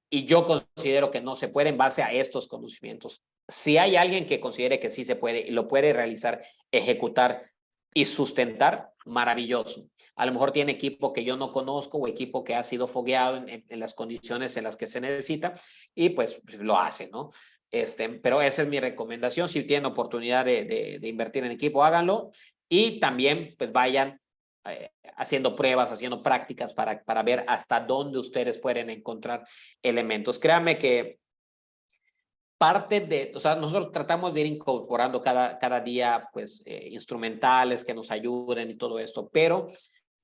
y yo considero que no se puede en base a estos conocimientos. Si hay alguien que considere que sí se puede y lo puede realizar, ejecutar y sustentar, maravilloso. A lo mejor tiene equipo que yo no conozco o equipo que ha sido fogueado en las condiciones en las que se necesita y pues lo hace, ¿no? Pero esa es mi recomendación. Si tienen oportunidad de invertir en equipo, háganlo y también pues vayan haciendo pruebas, haciendo prácticas para ver hasta dónde ustedes pueden encontrar elementos. Créanme que o sea, nosotros tratamos de ir incorporando cada día, pues, instrumentales que nos ayuden y todo esto, pero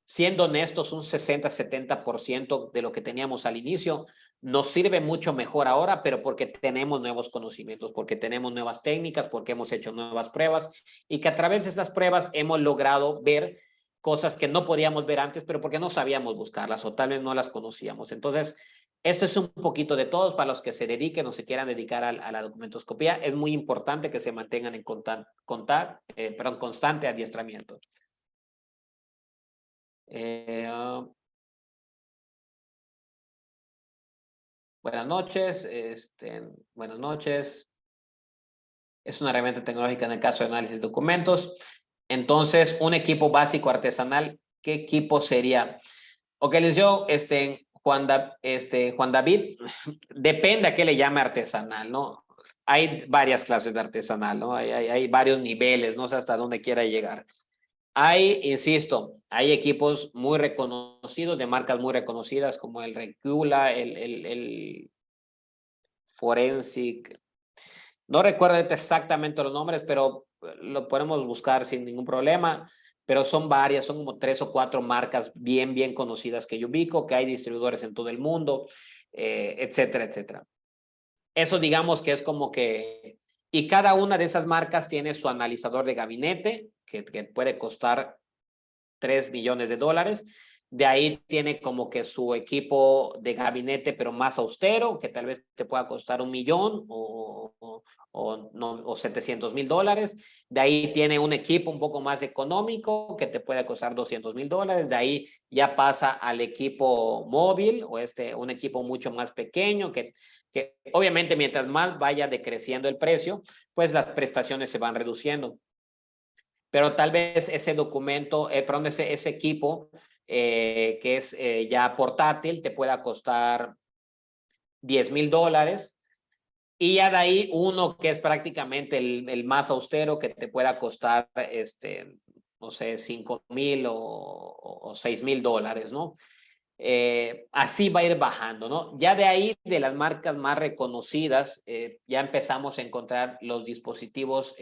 siendo honestos, un 60-70% de lo que teníamos al inicio nos sirve mucho mejor ahora, pero porque tenemos nuevos conocimientos, porque tenemos nuevas técnicas, porque hemos hecho nuevas pruebas y que a través de esas pruebas hemos logrado ver cosas que no podíamos ver antes, pero porque no sabíamos buscarlas o tal vez no las conocíamos. Entonces, esto es un poquito de todos para los que se dediquen o se quieran dedicar a la documentoscopía. Es muy importante que se mantengan en constante adiestramiento. Buenas noches. Buenas noches. Es una herramienta tecnológica en el caso de análisis de documentos. Entonces, un equipo básico artesanal, ¿qué equipo sería? Ok, les dio Juan David, depende a qué le llame artesanal, ¿no? Hay varias clases de artesanal, ¿no? Hay varios niveles, no sé hasta dónde quiera llegar. Insisto, hay equipos muy reconocidos, de marcas muy reconocidas, como el Regula, el Forensic. No recuerdo exactamente los nombres, pero lo podemos buscar sin ningún problema. Pero son varias, son como 3 o 4 marcas bien conocidas que yo ubico, que hay distribuidores en todo el mundo, etcétera, etcétera. Eso digamos que es como que... Y cada una de esas marcas tiene su analizador de gabinete, que puede costar $3 millones, De ahí tiene como que su equipo de gabinete, pero más austero, que tal vez te pueda costar 1 millón o 700,000 dólares. De ahí tiene un equipo un poco más económico, que te puede costar 200,000 dólares. De ahí ya pasa al equipo móvil o un equipo mucho más pequeño, que obviamente mientras más vaya decreciendo el precio, pues las prestaciones se van reduciendo. Pero tal vez ese documento, perdón, ese equipo que es ya portátil, te pueda costar 10,000 dólares. Y ya de ahí uno que es prácticamente el más austero, que te pueda costar, no sé, 5,000 o 6,000 dólares, ¿no? Así va a ir bajando, ¿no? Ya de ahí, de las marcas más reconocidas, ya empezamos a encontrar los dispositivos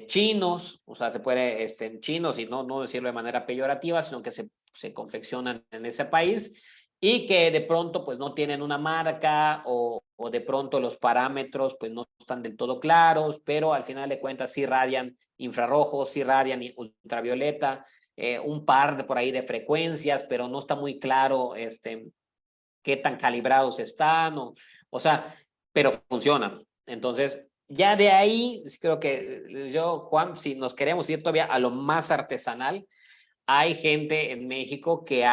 chinos, o sea, se puede chinos, y no decirlo de manera peyorativa, sino que se confeccionan en ese país y que de pronto pues no tienen una marca o de pronto los parámetros pues no están del todo claros, pero al final de cuentas sí radian infrarrojos, sí radian ultravioleta, un par de por ahí de frecuencias, pero no está muy claro qué tan calibrados están, o sea, pero funcionan. Entonces, ya de ahí, creo que yo, Juan, si nos queremos ir todavía a lo más artesanal, hay gente en México que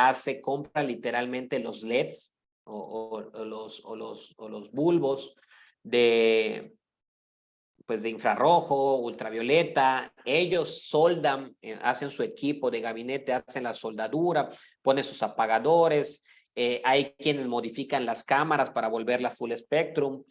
compra literalmente los LEDs o los bulbos de, pues de infrarrojo, ultravioleta. Ellos soldan, hacen su equipo de gabinete, hacen la soldadura, ponen sus apagadores. Hay quienes modifican las cámaras para volverlas full spectrum,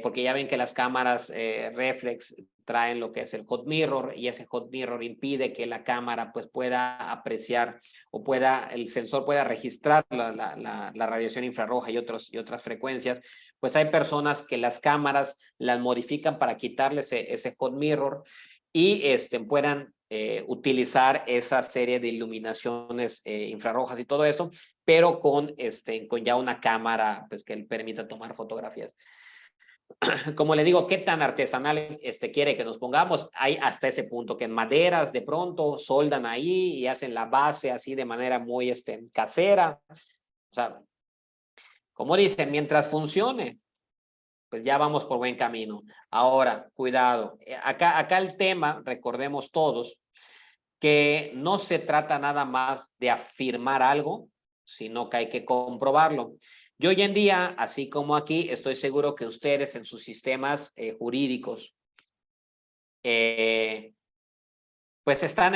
porque ya ven que las cámaras reflex traen lo que es el hot mirror, y ese hot mirror impide que la cámara pues pueda apreciar o el sensor pueda registrar la radiación infrarroja y otras frecuencias. Pues hay personas que las cámaras las modifican para quitarle ese hot mirror y puedan utilizar esa serie de iluminaciones infrarrojas y todo eso, pero con ya una cámara pues que le permita tomar fotografías. Como le digo, qué tan artesanal quiere que nos pongamos. Hay hasta ese punto que en maderas de pronto soldan ahí y hacen la base así de manera muy casera. O sea, como dicen, mientras funcione, pues ya vamos por buen camino. Ahora, cuidado. Acá el tema, recordemos todos, que no se trata nada más de afirmar algo, sino que hay que comprobarlo. Yo hoy en día, así como aquí, estoy seguro que ustedes en sus sistemas jurídicos, pues están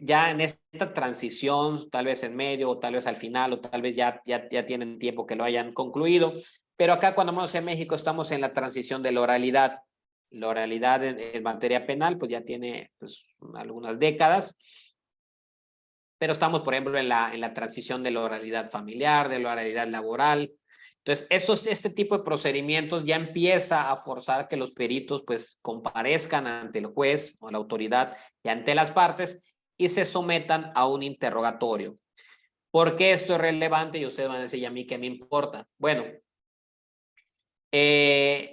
ya en esta transición, tal vez en medio, o tal vez al final, o tal vez ya tienen tiempo que lo hayan concluido. Pero acá, cuando vamos en México, estamos en la transición de la oralidad. La oralidad en materia penal, pues ya tiene pues, algunas décadas. Pero estamos, por ejemplo, en la transición de la oralidad familiar, de la oralidad laboral. Entonces, este tipo de procedimientos ya empieza a forzar que los peritos pues comparezcan ante el juez o la autoridad y ante las partes y se sometan a un interrogatorio. ¿Por qué esto es relevante? Y ustedes van a decir, ¿y a mí qué me importa? Bueno,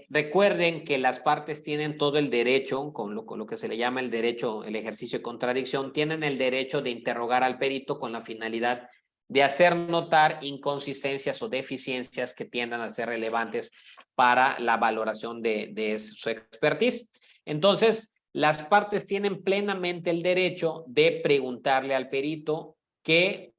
recuerden que las partes tienen todo el derecho, con lo que se le llama el derecho, el ejercicio de contradicción, tienen el derecho de interrogar al perito con la finalidad de hacer notar inconsistencias o deficiencias que tiendan a ser relevantes para la valoración de su expertise. Entonces, las partes tienen plenamente el derecho de preguntarle al perito qué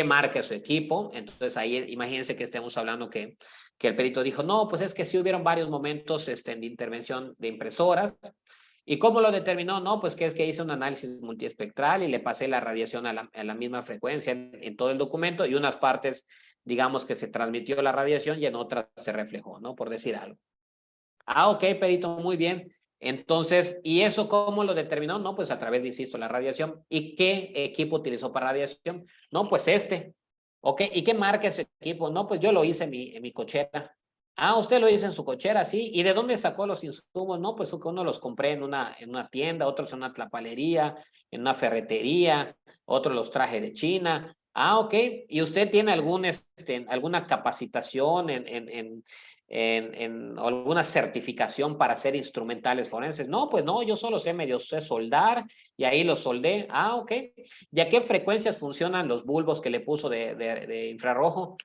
marca su equipo. Entonces ahí imagínense que estemos hablando que el perito dijo, no, pues es que sí hubieron varios momentos de intervención de impresoras. ¿Y cómo lo determinó? No, pues que es que hice un análisis multiespectral y le pasé la radiación a la misma frecuencia en todo el documento, y unas partes, digamos que se transmitió la radiación y en otras se reflejó, ¿no? Por decir algo. Ah, ok, perito, muy bien. Entonces, ¿y eso cómo lo determinó? No, pues a través de, insisto, la radiación. ¿Y qué equipo utilizó para radiación? No, pues este. Ok, ¿y qué marca ese equipo? No, pues yo lo hice en mi cochera. Ah, usted lo hizo en su cochera, sí. ¿Y de dónde sacó los insumos? No, pues uno los compré en una tienda, otros en una tlapalería, en una ferretería, otros los traje de China. Ah, ok. ¿Y usted tiene alguna capacitación en alguna certificación para ser instrumentales forenses. No, pues no, yo solo sé soldar y ahí lo soldé. Ah, ok. ¿Y a qué frecuencias funcionan los bulbos que le puso de infrarrojo?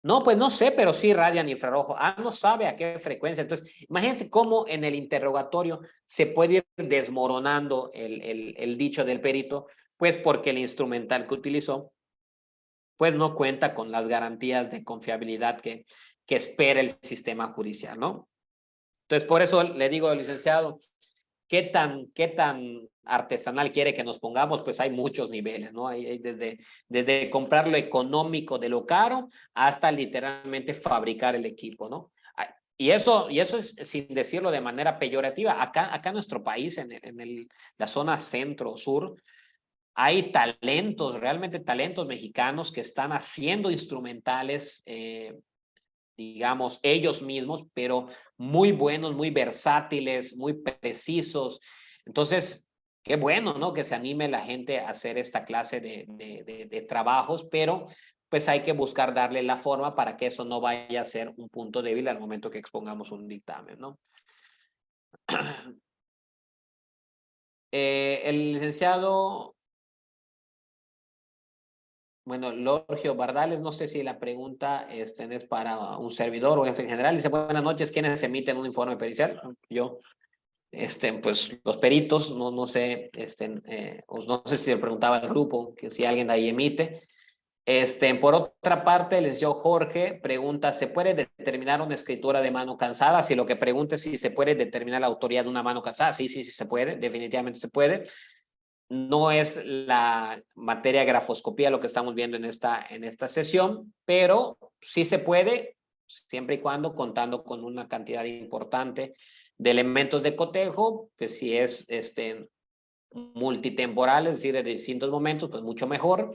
No, pues no sé, pero sí radian infrarrojo. Ah, no sabe a qué frecuencia. Entonces, imagínense cómo en el interrogatorio se puede ir desmoronando el dicho del perito, pues porque el instrumental que utilizó, pues no cuenta con las garantías de confiabilidad que espera el sistema judicial, ¿no? Entonces, por eso le digo, licenciado, qué tan artesanal quiere que nos pongamos? Pues hay muchos niveles, ¿no? Hay desde comprar lo económico de lo caro hasta literalmente fabricar el equipo, ¿no? Y eso es sin decirlo de manera peyorativa. Acá en nuestro país, la zona centro-sur, hay talentos, realmente talentos mexicanos que están haciendo instrumentales, digamos, ellos mismos, pero muy buenos, muy versátiles, muy precisos. Entonces, qué bueno, ¿no? Que se anime la gente a hacer esta clase de trabajos, pero pues hay que buscar darle la forma para que eso no vaya a ser un punto débil al momento que expongamos un dictamen, ¿no? El licenciado, bueno, Lorgio Bardales, no sé si la pregunta es para un servidor o es en general. Dice, buenas noches, ¿quiénes emiten un informe pericial? Yo. Pues los peritos, no sé, no sé si le preguntaba al grupo que si alguien de ahí emite. Por otra parte, el licenciado Jorge pregunta, ¿se puede determinar una escritura de mano cansada? Si lo que pregunta es si se puede determinar la autoría de una mano cansada, sí, sí, sí se puede, definitivamente se puede. No es la materia de grafoscopía lo que estamos viendo en esta sesión, pero sí se puede, siempre y cuando contando con una cantidad importante de elementos de cotejo, pues si es multitemporal, es decir, de distintos momentos, pues mucho mejor.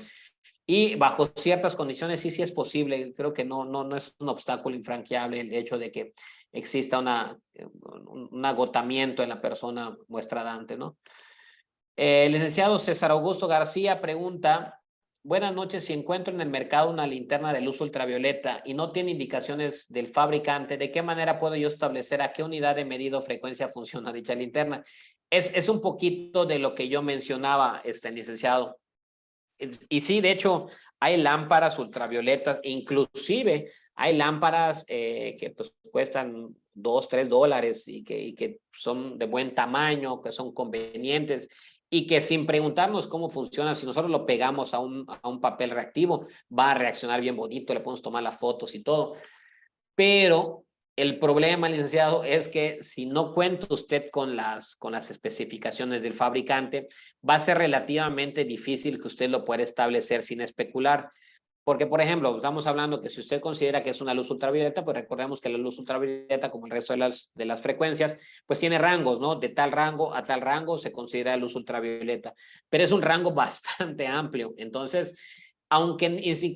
Y bajo ciertas condiciones sí es posible. Creo que no es un obstáculo infranqueable el hecho de que exista un agotamiento en la persona muestradante, ¿no? El licenciado César Augusto García pregunta, buenas noches, si encuentro en el mercado una linterna de luz ultravioleta y no tiene indicaciones del fabricante, ¿de qué manera puedo yo establecer a qué unidad de medida o frecuencia funciona dicha linterna? Es un poquito de lo que yo mencionaba, licenciado. Y sí, de hecho, hay lámparas ultravioletas, inclusive hay lámparas que pues cuestan $2, $3 y que son de buen tamaño, que son convenientes y que sin preguntarnos cómo funciona, si nosotros lo pegamos a un papel reactivo, va a reaccionar bien bonito, le podemos tomar las fotos y todo. Pero el problema, licenciado, es que si no cuenta usted con las especificaciones del fabricante, va a ser relativamente difícil que usted lo pueda establecer sin especular. Porque, por ejemplo, estamos hablando que si usted considera que es una luz ultravioleta, pues recordemos que la luz ultravioleta, como el resto de las frecuencias, pues tiene rangos, ¿no? De tal rango a tal rango se considera luz ultravioleta, pero es un rango bastante amplio. Entonces, aunque,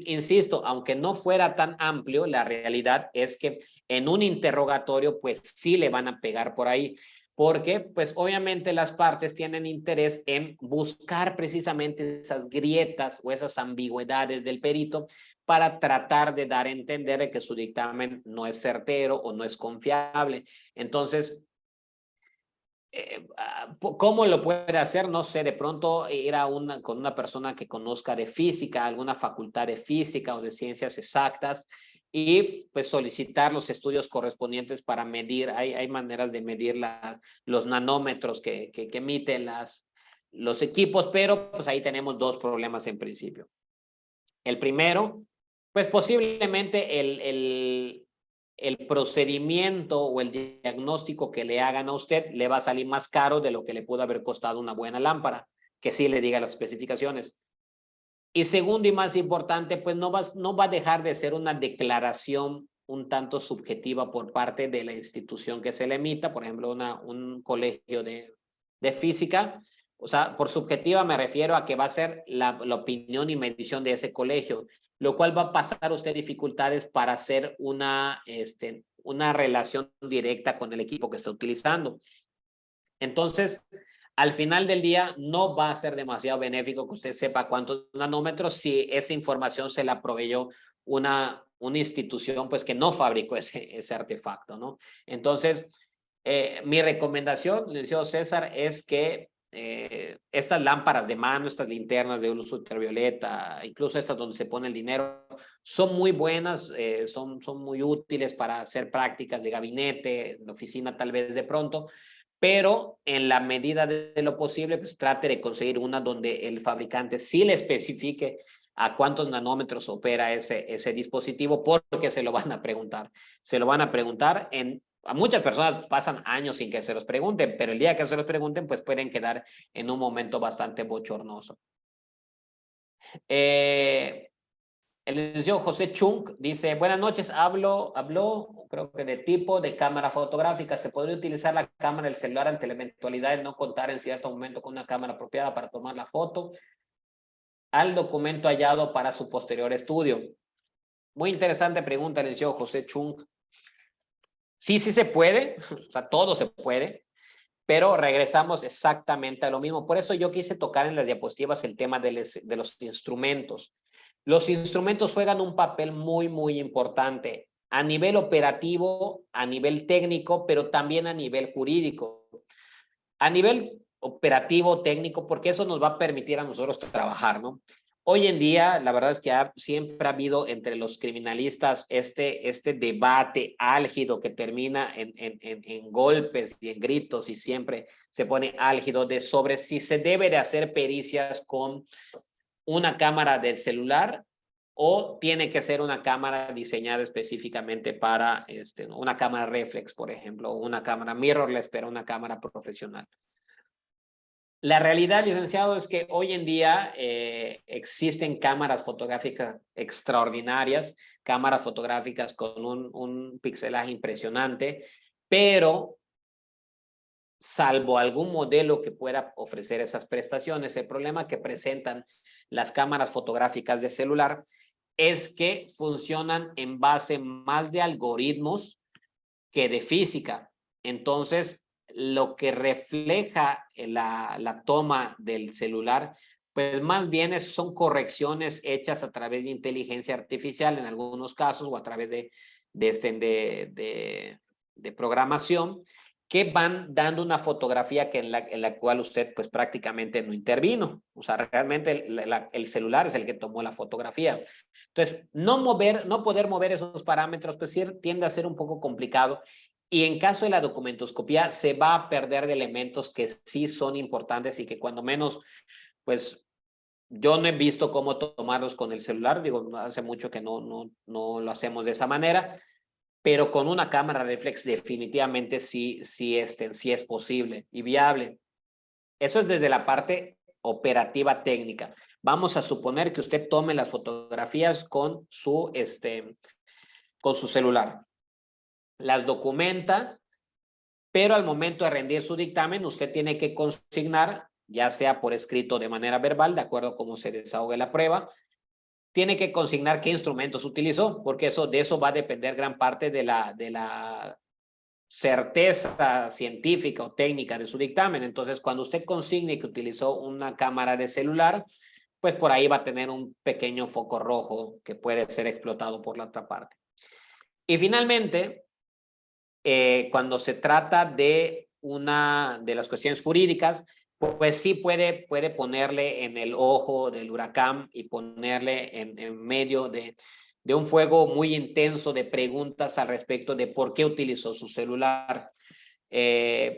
insisto, aunque no fuera tan amplio, la realidad es que en un interrogatorio, pues sí le van a pegar por ahí, porque pues obviamente las partes tienen interés en buscar precisamente esas grietas o esas ambigüedades del perito para tratar de dar a entender que su dictamen no es certero o no es confiable. Entonces, ¿cómo lo puede hacer? No sé, de pronto ir con una persona que conozca de física, alguna facultad de física o de ciencias exactas y pues solicitar los estudios correspondientes para medir. Hay maneras de medir los nanómetros que emiten los equipos, pero pues ahí tenemos dos problemas en principio. El primero, pues posiblemente el procedimiento o el diagnóstico que le hagan a usted le va a salir más caro de lo que le pudo haber costado una buena lámpara, que sí le diga las especificaciones. Y segundo y más importante, pues no va a dejar de ser una declaración un tanto subjetiva por parte de la institución que se le emita, por ejemplo, un colegio de física. O sea, por subjetiva me refiero a que va a ser la opinión y medición de ese colegio, lo cual va a pasar a usted dificultades para hacer una relación directa con el equipo que está utilizando. Entonces, al final del día, no va a ser demasiado benéfico que usted sepa cuántos nanómetros si esa información se la proveyó una institución pues que no fabricó ese artefacto, ¿no? Entonces, mi recomendación, licenciado César, es que estas lámparas de mano, estas linternas de luz ultravioleta, incluso estas donde se pone el dinero, son muy buenas, son muy útiles para hacer prácticas de gabinete, de oficina tal vez de pronto, pero en la medida de lo posible, pues trate de conseguir una donde el fabricante sí le especifique a cuántos nanómetros opera ese dispositivo, porque se lo van a preguntar. Se lo van a preguntar a muchas personas pasan años sin que se los pregunten, pero el día que se los pregunten, pues pueden quedar en un momento bastante bochornoso. El licenciado José Chung dice, buenas noches, habló, creo que de tipo de cámara fotográfica. ¿Se podría utilizar la cámara del celular ante la eventualidad de no contar en cierto momento con una cámara apropiada para tomar la foto al documento hallado para su posterior estudio? Muy interesante pregunta, licenciado José Chung. Sí, sí se puede, o sea, todo se puede, pero regresamos exactamente a lo mismo. Por eso yo quise tocar en las diapositivas el tema de los instrumentos. Los instrumentos juegan un papel muy, muy importante a nivel operativo, a nivel técnico, pero también a nivel jurídico. A nivel operativo, técnico, porque eso nos va a permitir a nosotros trabajar, ¿no? Hoy en día, la verdad es que siempre ha habido entre los criminalistas este debate álgido que termina en golpes y en gritos y siempre se pone álgido sobre si se debe de hacer pericias con una cámara del celular o tiene que ser una cámara diseñada específicamente para una cámara reflex, por ejemplo, o una cámara mirrorless, pero una cámara profesional. La realidad, licenciado, es que hoy en día existen cámaras fotográficas extraordinarias, cámaras fotográficas con un pixelaje impresionante, pero salvo algún modelo que pueda ofrecer esas prestaciones, el problema que presentan las cámaras fotográficas de celular es que funcionan en base más de algoritmos que de física. Entonces, lo que refleja la toma del celular, pues más bien son correcciones hechas a través de inteligencia artificial en algunos casos o a través de programación que van dando una fotografía en la cual usted pues prácticamente no intervino. O sea, realmente el celular es el que tomó la fotografía. Entonces, no poder mover esos parámetros, pues sí, tiende a ser un poco complicado. Y en caso de la documentoscopía, se va a perder de elementos que sí son importantes y que cuando menos, pues yo no he visto cómo tomarlos con el celular. Digo, hace mucho que no lo hacemos de esa manera, pero con una cámara reflex definitivamente sí es posible y viable. Eso es desde la parte operativa técnica. Vamos a suponer que usted tome las fotografías con su celular. Las documenta, pero al momento de rendir su dictamen, usted tiene que consignar, ya sea por escrito o de manera verbal, de acuerdo a cómo se desahogue la prueba, tiene que consignar qué instrumentos utilizó, porque de eso va a depender gran parte de la certeza científica o técnica de su dictamen. Entonces, cuando usted consigne que utilizó una cámara de celular, pues por ahí va a tener un pequeño foco rojo que puede ser explotado por la otra parte. Y finalmente, cuando se trata de una de las cuestiones jurídicas, pues sí puede ponerle en el ojo del huracán y ponerle en medio de un fuego muy intenso de preguntas al respecto de por qué utilizó su celular,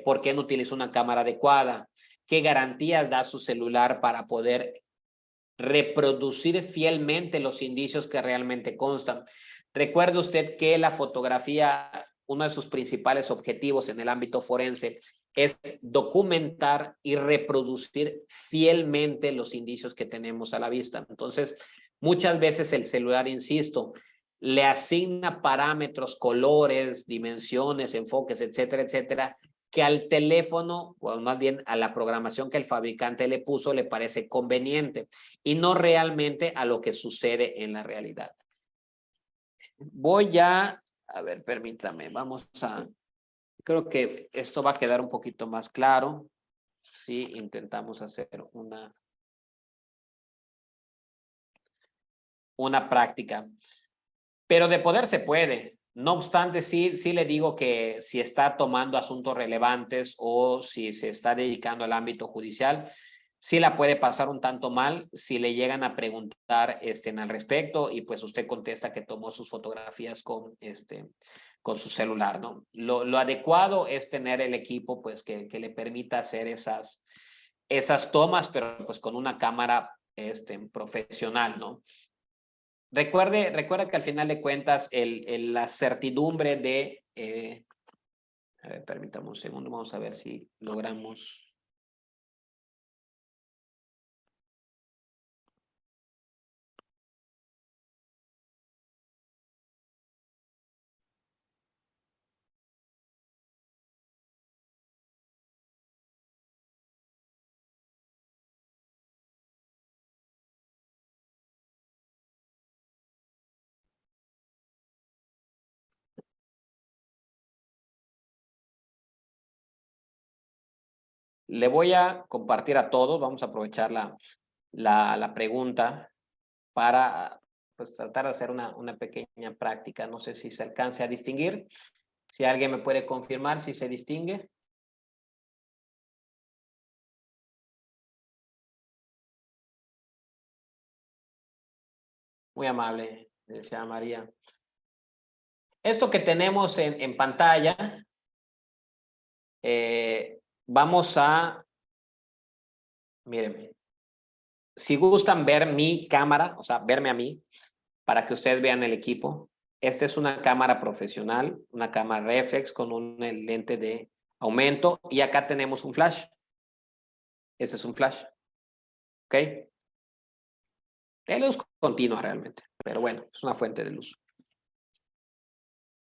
por qué no utilizó una cámara adecuada, qué garantías da su celular para poder reproducir fielmente los indicios que realmente constan. Recuerde usted que la fotografía, uno de sus principales objetivos en el ámbito forense es documentar y reproducir fielmente los indicios que tenemos a la vista. Entonces, muchas veces el celular, insisto, le asigna parámetros, colores, dimensiones, enfoques, etcétera, etcétera, que al teléfono, o más bien a la programación que el fabricante le puso, le parece conveniente y no realmente a lo que sucede en la realidad. Voy a ver, permítame, creo que esto va a quedar un poquito más claro si intentamos hacer una práctica. Pero de poder se puede. No obstante, sí le digo que si está tomando asuntos relevantes o si se está dedicando al ámbito judicial, sí la puede pasar un tanto mal si le llegan a preguntar al respecto y pues usted contesta que tomó sus fotografías con su celular, ¿no? Lo adecuado es tener el equipo pues que le permita hacer esas tomas, pero pues con una cámara profesional, ¿no? Recuerde que al final de cuentas la certidumbre de... a ver, permítame un segundo, vamos a ver si logramos... Le voy a compartir a todos, vamos a aprovechar la pregunta para pues, tratar de hacer una pequeña práctica. No sé si se alcance a distinguir. Si alguien me puede confirmar si se distingue. Muy amable, decía María. Esto que tenemos en pantalla, vamos a, miren, si gustan ver mi cámara, o sea, verme a mí, para que ustedes vean el equipo. Esta es una cámara profesional, una cámara reflex con un lente de aumento y acá tenemos un flash. Ese es un flash, ¿ok? Es luz continua realmente, pero bueno, es una fuente de luz.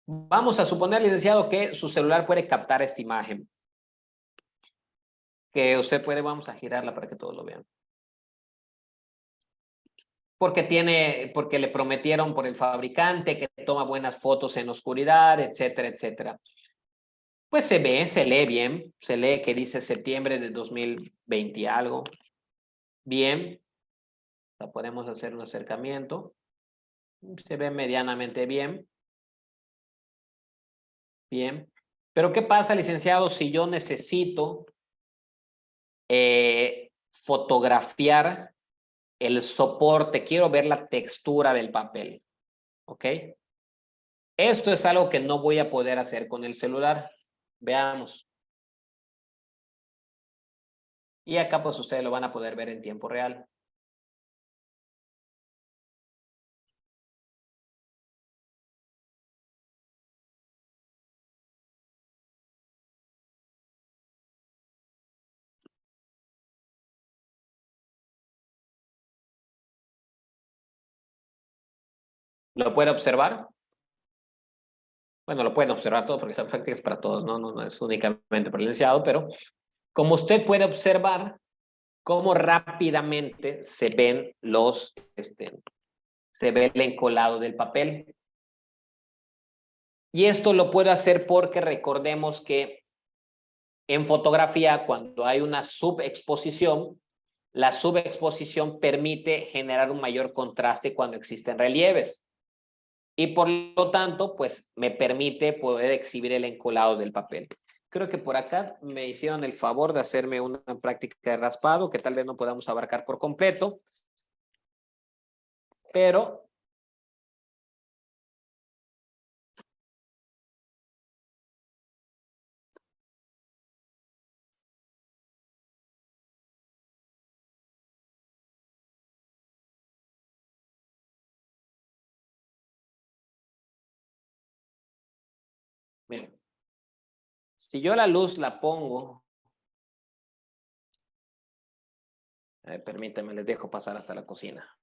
Vamos a suponer, licenciado, que su celular puede captar esta imagen. Que usted puede, vamos a girarla para que todos lo vean. Porque le prometieron por el fabricante que toma buenas fotos en oscuridad, etcétera, etcétera. Pues se lee bien, se lee que dice septiembre de 2020 y algo. Bien, o sea, podemos hacer un acercamiento. Se ve medianamente bien. Bien. Pero ¿qué pasa, licenciado, si yo necesito fotografiar el soporte? Quiero ver la textura del papel. ¿Ok? Esto es algo que no voy a poder hacer con el celular. Veamos. Y acá pues ustedes lo van a poder ver en tiempo real. ¿Lo puede observar? Bueno, lo pueden observar todo porque la práctica es para todos, no es únicamente para el licenciado, pero como usted puede observar cómo rápidamente se ven se ve el encolado del papel. Y esto lo puedo hacer porque recordemos que en fotografía, cuando hay una subexposición, la subexposición permite generar un mayor contraste cuando existen relieves. Y por lo tanto, pues me permite poder exhibir el encolado del papel. Creo que por acá me hicieron el favor de hacerme una práctica de raspado que tal vez no podamos abarcar por completo, pero miren, si yo la luz la pongo, permítanme, les dejo pasar hasta la cocina.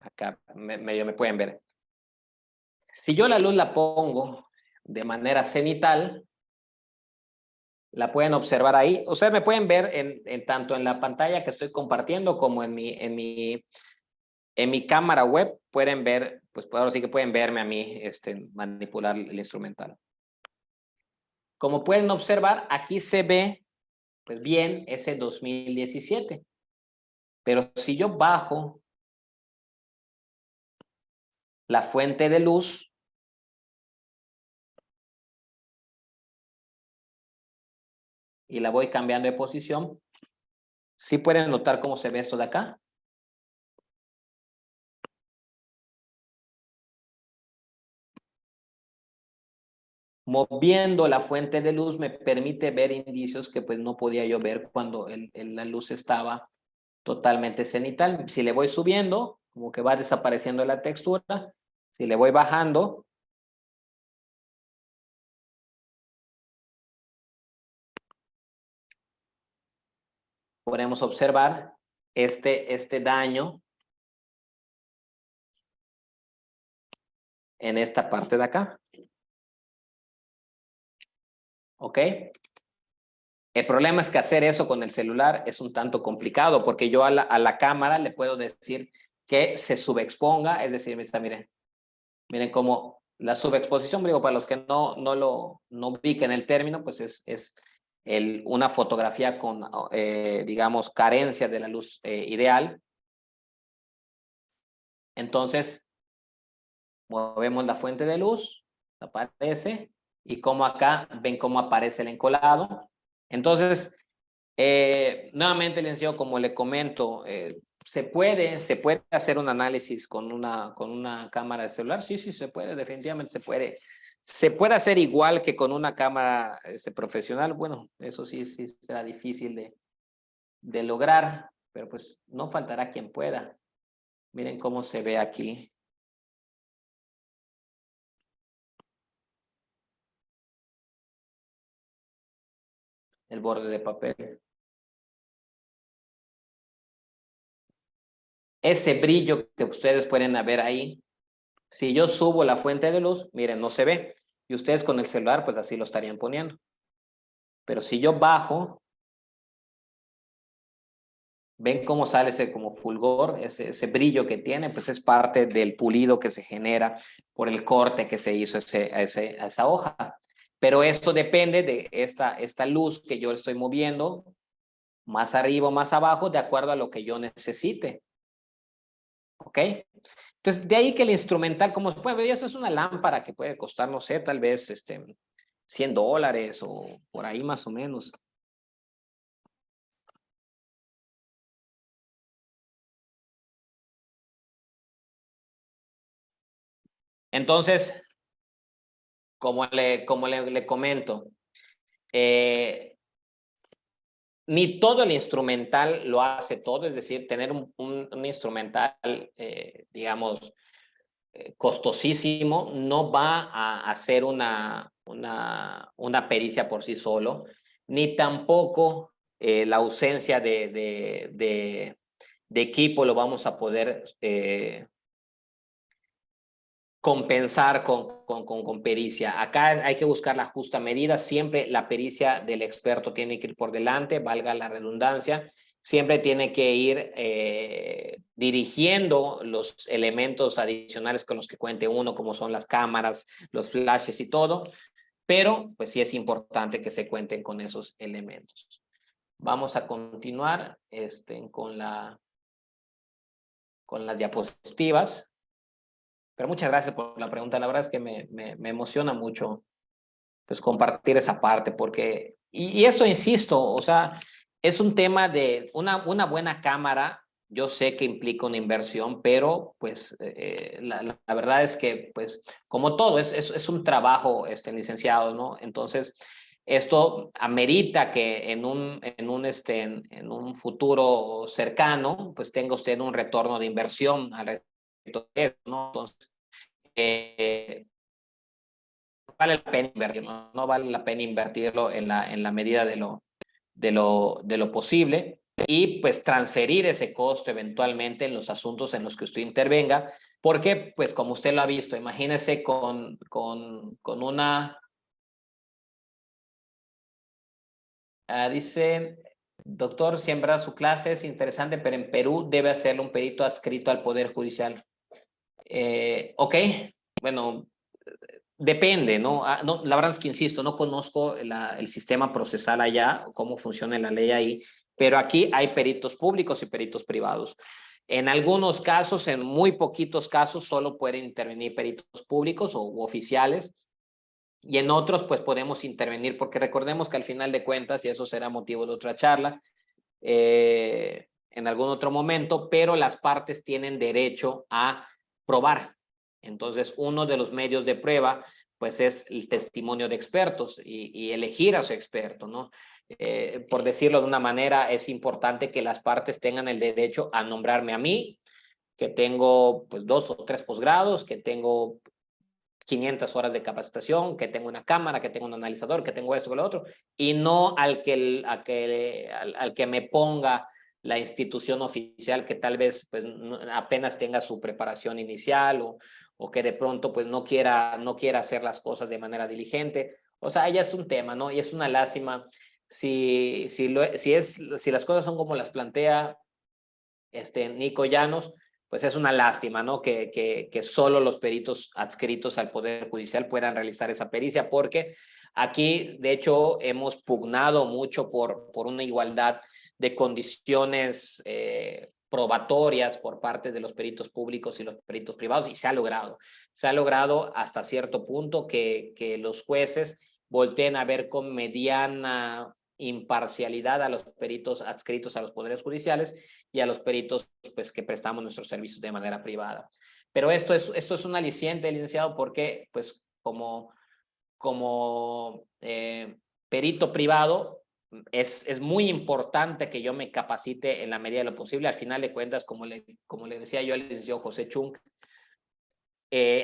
Acá medio me pueden ver. Si yo la luz la pongo de manera cenital, la pueden observar ahí. Ustedes me pueden ver tanto en la pantalla que estoy compartiendo como en mi cámara web. Pueden ver, pues ahora sí que pueden verme a mí manipular el instrumental. Como pueden observar, aquí se ve pues bien ese 2017. Pero si yo bajo la fuente de luz y la voy cambiando de posición. ¿Sí pueden notar cómo se ve esto de acá? Moviendo la fuente de luz me permite ver indicios que pues no podía yo ver cuando la luz estaba totalmente cenital. Si le voy subiendo, como que va desapareciendo la textura. Si le voy bajando, podemos observar este daño en esta parte de acá. ¿Ok? El problema es que hacer eso con el celular es un tanto complicado, porque yo a la cámara le puedo decir que se subexponga, es decir, miren cómo la subexposición, digo, para los que no ubiquen el término, pues es una fotografía con, digamos, carencia de la luz ideal. Entonces, movemos la fuente de luz, aparece, y como acá ven cómo aparece el encolado. Entonces, nuevamente le enseño, como le comento, se puede hacer un análisis con una cámara de celular. Sí, se puede, definitivamente se puede. Se puede hacer igual que con una cámara profesional. Bueno, eso sí será difícil de lograr, pero pues no faltará quien pueda. Miren cómo se ve aquí. El borde de papel. Ese brillo que ustedes pueden ver ahí, si yo subo la fuente de luz, miren, no se ve. Y ustedes con el celular, pues así lo estarían poniendo. Pero si yo bajo, ven cómo sale ese como fulgor, ese brillo que tiene, pues es parte del pulido que se genera por el corte que se hizo a esa hoja. Pero esto depende de esta luz que yo estoy moviendo, más arriba o más abajo, de acuerdo a lo que yo necesite. ¿Ok? Entonces, de ahí que el instrumental, como se puede ver, eso es una lámpara que puede costar, no sé, tal vez $100 o por ahí más o menos. Entonces, como le comento, ni todo el instrumental lo hace todo, es decir, tener un instrumental, digamos, costosísimo, no va a hacer una pericia por sí solo, ni tampoco la ausencia de equipo lo vamos a poder compensar con pericia. Acá hay que buscar la justa medida. Siempre la pericia del experto tiene que ir por delante, valga la redundancia. Siempre tiene que ir dirigiendo los elementos adicionales con los que cuente uno, como son las cámaras, los flashes y todo. Pero pues sí es importante que se cuenten con esos elementos. Vamos a continuar con las diapositivas. Pero muchas gracias por la pregunta. La verdad es que me emociona mucho pues compartir esa parte porque, y esto insisto, o sea, es un tema de una buena cámara. Yo sé que implica una inversión, pero pues la verdad es que pues como todo es un trabajo licenciado, ¿no? Entonces esto amerita que en un futuro cercano pues tenga usted un retorno de inversión al respecto de eso, ¿no? Entonces vale la pena invertirlo, no vale la pena invertirlo en la medida de lo posible y pues transferir ese costo eventualmente en los asuntos en los que usted intervenga, porque pues como usted lo ha visto, imagínese con una, dice, doctor, siembra su clase, es interesante, pero en Perú debe hacerlo un perito adscrito al Poder Judicial. Ok, bueno, depende, ¿no? No, la verdad es que insisto, no conozco el sistema procesal allá, cómo funciona la ley ahí, pero aquí hay peritos públicos y peritos privados. En algunos casos, en muy poquitos casos, solo pueden intervenir peritos públicos u oficiales. Y en otros, pues podemos intervenir, porque recordemos que al final de cuentas, y eso será motivo de otra charla, en algún otro momento, pero las partes tienen derecho a probar. Entonces, uno de los medios de prueba, pues es el testimonio de expertos y elegir a su experto, ¿no? Por decirlo de una manera, es importante que las partes tengan el derecho a nombrarme a mí, que tengo pues 2 o 3 posgrados, que tengo 500 horas de capacitación, que tengo una cámara, que tengo un analizador, que tengo esto, que lo otro, y no al que me ponga la institución oficial que tal vez pues, apenas tenga su preparación inicial o que de pronto pues no quiera hacer las cosas de manera diligente. O sea, ya es un tema, ¿no? Y es una lástima si las cosas son como las plantea Nico Llanos, pues es una lástima, ¿no? Que solo los peritos adscritos al Poder Judicial puedan realizar esa pericia, porque aquí, de hecho, hemos pugnado mucho por una igualdad de condiciones probatorias por parte de los peritos públicos y los peritos privados, y se ha logrado. Se ha logrado hasta cierto punto que los jueces volteen a ver con mediana imparcialidad a los peritos adscritos a los poderes judiciales y a los peritos pues, que prestamos nuestros servicios de manera privada. Pero esto es un aliciente, licenciado, porque pues como perito privado es muy importante que yo me capacite en la medida de lo posible. Al final de cuentas, como le decía yo al licenciado José Chung,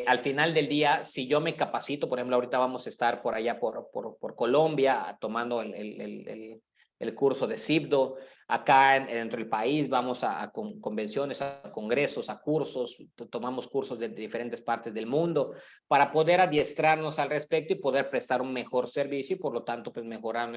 al final del día, si yo me capacito, por ejemplo, ahorita vamos a estar por allá por Colombia tomando el curso de CIBDO, acá dentro del país vamos a convenciones, a congresos, a cursos, tomamos cursos de diferentes partes del mundo para poder adiestrarnos al respecto y poder prestar un mejor servicio y por lo tanto pues mejorar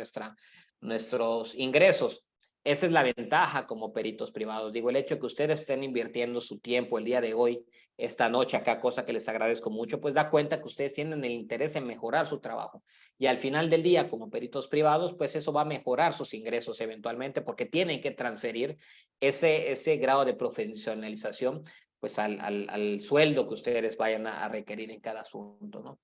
nuestros ingresos. Esa es la ventaja como peritos privados. Digo, el hecho de que ustedes estén invirtiendo su tiempo el día de hoy, esta noche acá, cosa que les agradezco mucho, pues da cuenta que ustedes tienen el interés en mejorar su trabajo. Y al final del día, como peritos privados, pues eso va a mejorar sus ingresos eventualmente porque tienen que transferir ese grado de profesionalización pues al sueldo que ustedes vayan a requerir en cada asunto, ¿no?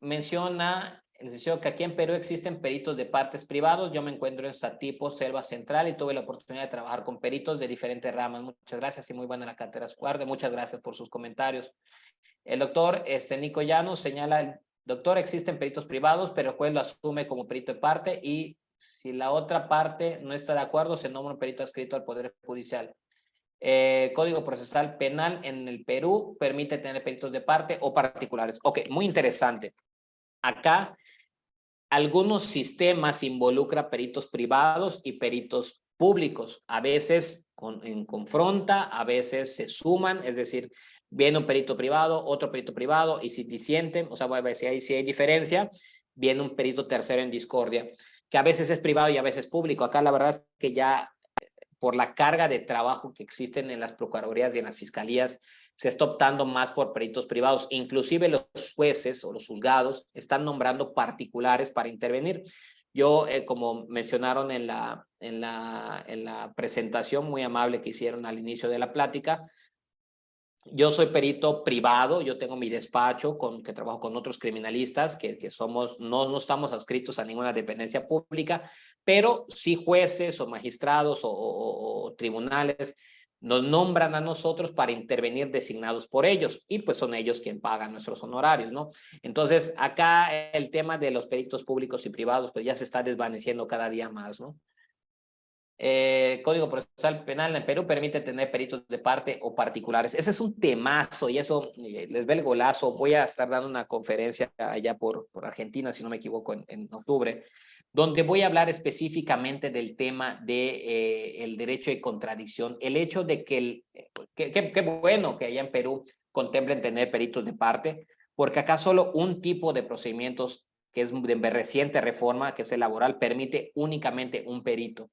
Menciona el licenciado que aquí en Perú existen peritos de partes privados. Yo me encuentro en Satipo, Selva Central, y tuve la oportunidad de trabajar con peritos de diferentes ramas. Muchas gracias y muy buena la cátedra Escuarde. Muchas gracias por sus comentarios. El doctor Nico Llanos señala, doctor, existen peritos privados, pero el juez lo asume como perito de parte y si la otra parte no está de acuerdo, se nombra un perito adscrito al Poder Judicial. Código Procesal Penal en el Perú permite tener peritos de parte o particulares. Ok, muy interesante. Acá algunos sistemas involucran peritos privados y peritos públicos. A veces en confronta, a veces se suman, es decir, viene un perito privado, otro perito privado, y si disienten, o sea, voy a ver si hay diferencia, viene un perito tercero en discordia, que a veces es privado y a veces público. Acá la verdad es que ya por la carga de trabajo que existen en las procuradurías y en las fiscalías, se está optando más por peritos privados. Inclusive los jueces o los juzgados están nombrando particulares para intervenir. Yo, como mencionaron en la presentación muy amable que hicieron al inicio de la plática, yo soy perito privado, yo tengo mi despacho que trabajo con otros criminalistas que somos, no estamos adscritos a ninguna dependencia pública, pero sí jueces o magistrados o tribunales nos nombran a nosotros para intervenir designados por ellos y pues son ellos quienes pagan nuestros honorarios, ¿no? Entonces acá el tema de los peritos públicos y privados pues ya se está desvaneciendo cada día más, ¿no? Código Procesal Penal en Perú permite tener peritos de parte o particulares. Ese es un temazo y eso les ve el golazo. Voy a estar dando una conferencia allá por Argentina, si no me equivoco, en octubre, donde voy a hablar específicamente del tema de el derecho de contradicción. El hecho de que, qué bueno que allá en Perú contemplen tener peritos de parte, porque acá solo un tipo de procedimientos que es de reciente reforma, que es el laboral, permite únicamente un perito.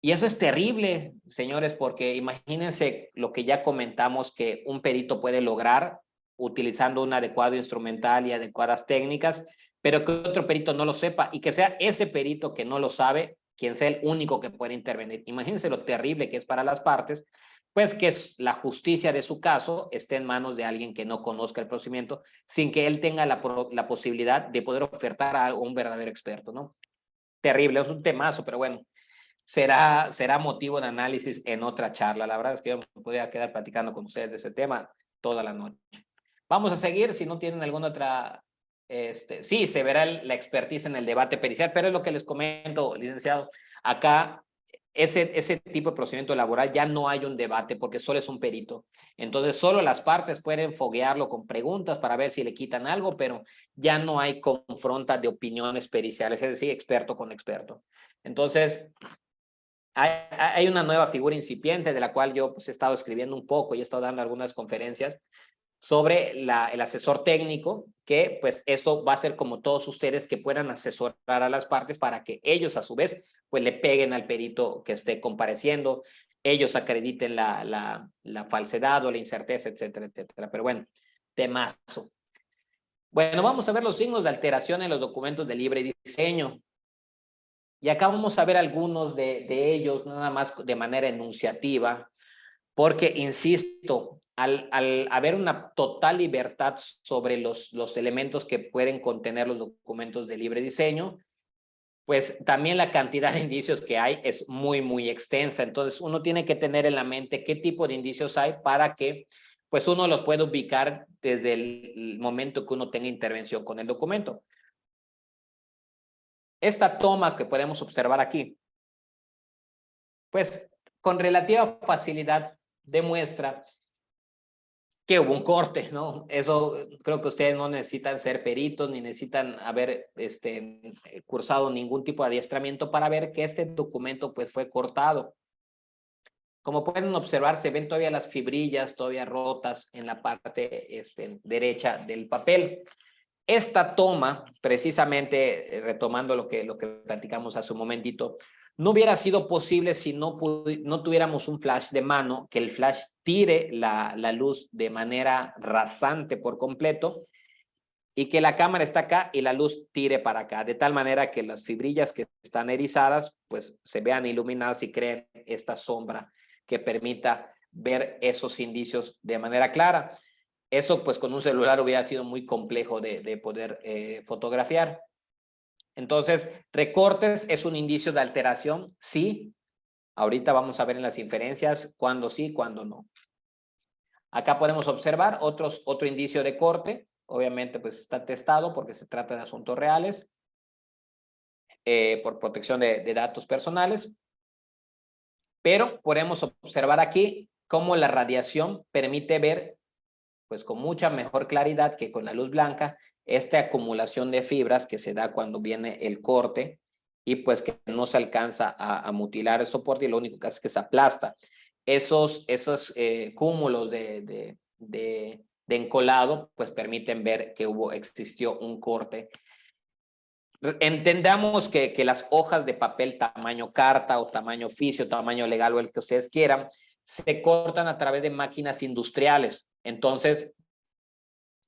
Y eso es terrible, señores, porque imagínense lo que ya comentamos que un perito puede lograr utilizando un adecuado instrumental y adecuadas técnicas, pero que otro perito no lo sepa y que sea ese perito que no lo sabe quien sea el único que puede intervenir. Imagínense lo terrible que es para las partes, pues que la justicia de su caso esté en manos de alguien que no conozca el procedimiento, sin que él tenga la posibilidad de poder ofertar a un verdadero experto, ¿no? Terrible, es un temazo, pero bueno, será motivo de análisis en otra charla. La verdad es que yo me podría quedar platicando con ustedes de ese tema toda la noche. Vamos a seguir, si no tienen alguna otra... sí, se verá la expertise en el debate pericial, pero es lo que les comento, licenciado. Acá, ese tipo de procedimiento laboral ya no hay un debate porque solo es un perito. Entonces, solo las partes pueden foguearlo con preguntas para ver si le quitan algo, pero ya no hay confronta de opiniones periciales, es decir, experto con experto. Entonces, hay una nueva figura incipiente de la cual yo pues, he estado escribiendo un poco y he estado dando algunas conferencias sobre el asesor técnico, que pues esto va a ser como todos ustedes que puedan asesorar a las partes para que ellos a su vez pues le peguen al perito que esté compareciendo, ellos acrediten la falsedad o la incerteza, etcétera, etcétera. Pero bueno, temazo. Bueno, vamos a ver los signos de alteración en los documentos de libre diseño. Y acá vamos a ver algunos de ellos, nada más de manera enunciativa, porque, insisto, al haber una total libertad sobre los elementos que pueden contener los documentos de libre diseño, pues también la cantidad de indicios que hay es muy, muy extensa. Entonces, uno tiene que tener en la mente qué tipo de indicios hay para que pues uno los pueda ubicar desde el momento que uno tenga intervención con el documento. Esta toma que podemos observar aquí, pues con relativa facilidad demuestra que hubo un corte, ¿no? Eso creo que ustedes no necesitan ser peritos ni necesitan haber cursado ningún tipo de adiestramiento para ver que este documento pues fue cortado. Como pueden observar, se ven todavía las fibrillas todavía rotas en la parte derecha del papel. Esta toma, precisamente retomando lo que platicamos hace un momentito, no hubiera sido posible si no tuviéramos un flash de mano, que el flash tire la luz de manera rasante por completo y que la cámara está acá y la luz tire para acá, de tal manera que las fibrillas que están erizadas pues se vean iluminadas y creen esta sombra que permita ver esos indicios de manera clara. Eso pues con un celular hubiera sido muy complejo de poder fotografiar. Entonces, recortes es un indicio de alteración, sí. Ahorita vamos a ver en las inferencias cuándo sí, cuándo no. Acá podemos observar otro indicio de corte. Obviamente pues está testado porque se trata de asuntos reales por protección de datos personales. Pero podemos observar aquí cómo la radiación permite ver pues con mucha mejor claridad que con la luz blanca, esta acumulación de fibras que se da cuando viene el corte y pues que no se alcanza a mutilar el soporte y lo único que hace es que se aplasta. Esos cúmulos de encolado pues permiten ver que existió un corte. Entendamos que las hojas de papel tamaño carta o tamaño oficio, tamaño legal o el que ustedes quieran, se cortan a través de máquinas industriales. Entonces,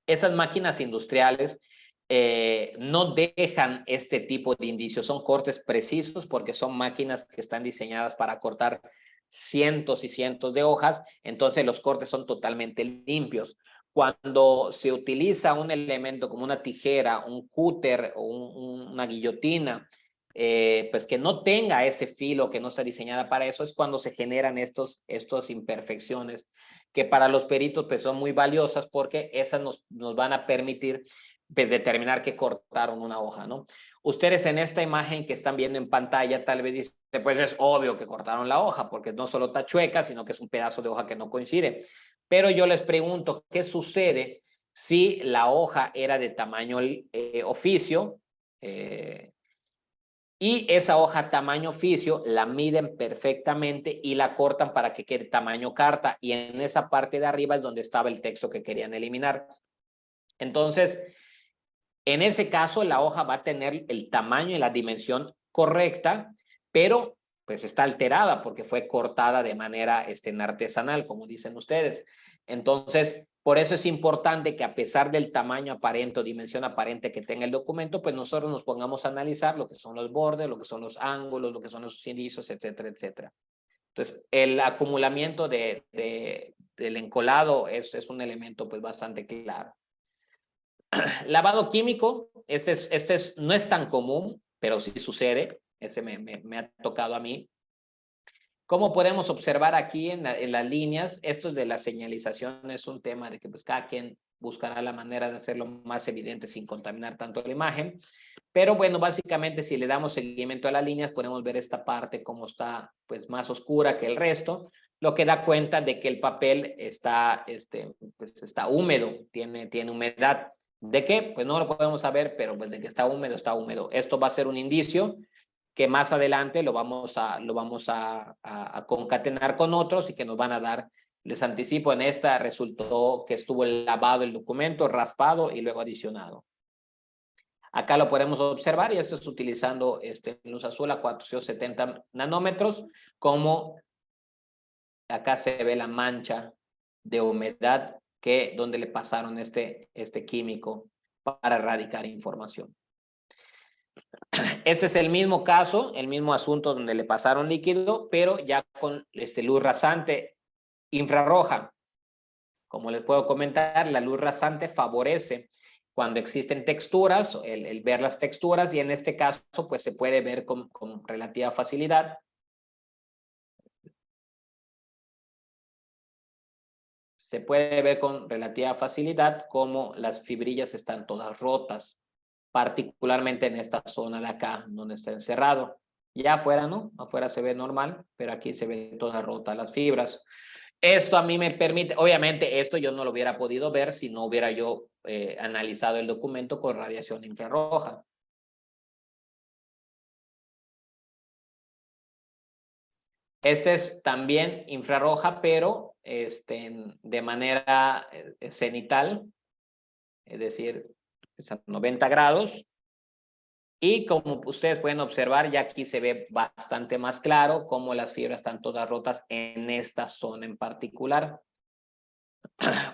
esas máquinas industriales no dejan este tipo de indicios, son cortes precisos porque son máquinas que están diseñadas para cortar cientos y cientos de hojas, entonces los cortes son totalmente limpios. Cuando se utiliza un elemento como una tijera, un cúter o una guillotina, pues que no tenga ese filo, que no está diseñada para eso, es cuando se generan estas imperfecciones que para los peritos pues son muy valiosas porque esas nos van a permitir pues determinar que cortaron una hoja, ¿no? Ustedes en esta imagen que están viendo en pantalla tal vez dicen, pues es obvio que cortaron la hoja porque no solo está chueca, sino que es un pedazo de hoja que no coincide. Pero yo les pregunto, ¿qué sucede si la hoja era de tamaño oficio y esa hoja tamaño oficio la miden perfectamente y la cortan para que quede tamaño carta? Y en esa parte de arriba es donde estaba el texto que querían eliminar. Entonces, en ese caso, la hoja va a tener el tamaño y la dimensión correcta, pero pues está alterada porque fue cortada de manera artesanal, como dicen ustedes. Entonces, Por eso es importante que a pesar del tamaño aparente o dimensión aparente que tenga el documento, pues nosotros nos pongamos a analizar lo que son los bordes, lo que son los ángulos, lo que son los indicios, etcétera, etcétera. Entonces, el acumulamiento del encolado es un elemento pues bastante claro. Lavado químico, no es tan común, pero sí sucede. Ese me ha tocado a mí. Como podemos observar aquí en las líneas, esto de la señalización es un tema de que pues cada quien buscará la manera de hacerlo más evidente sin contaminar tanto la imagen. Pero bueno, básicamente si le damos seguimiento a las líneas, podemos ver esta parte como está pues más oscura que el resto, lo que da cuenta de que el papel está, pues, está húmedo, tiene humedad. ¿De qué? Pues no lo podemos saber, pero pues de que está húmedo, está húmedo. Esto va a ser un indicio que más adelante lo vamos a concatenar con otros y que nos van a dar, les anticipo, en esta resultó que estuvo lavado el documento, raspado y luego adicionado. Acá lo podemos observar y esto es utilizando luz azul a 470 nanómetros, como acá se ve la mancha de humedad donde le pasaron este químico para erradicar información. Este es el mismo caso, el mismo asunto donde le pasaron líquido, pero ya con luz rasante infrarroja. Como les puedo comentar, la luz rasante favorece cuando existen texturas, el ver las texturas, y en este caso pues se puede ver con relativa facilidad. Se puede ver con relativa facilidad cómo las fibrillas están todas rotas, particularmente en esta zona de acá, donde está encerrado. Ya afuera no, afuera se ve normal, pero aquí se ve todas rotas las fibras. Esto a mí me permite, obviamente esto yo no lo hubiera podido ver si no hubiera yo analizado el documento con radiación infrarroja. Este es también infrarroja, pero de manera cenital, es decir, a 90 grados. Y como ustedes pueden observar, ya aquí se ve bastante más claro cómo las fibras están todas rotas en esta zona en particular.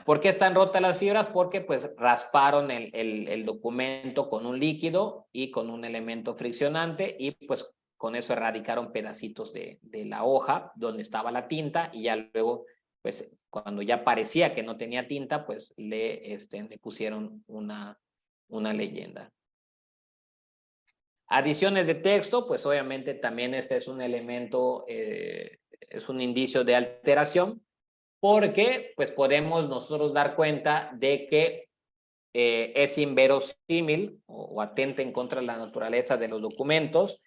¿Por qué están rotas las fibras? Porque pues rasparon el documento con un líquido y con un elemento friccionante y pues con eso erradicaron pedacitos de la hoja donde estaba la tinta y ya luego pues cuando ya parecía que no tenía tinta pues le pusieron una leyenda. Adiciones de texto, pues obviamente también este es un elemento, es un indicio de alteración, porque pues podemos nosotros dar cuenta de que es inverosímil o atenta en contra de la naturaleza de los documentos,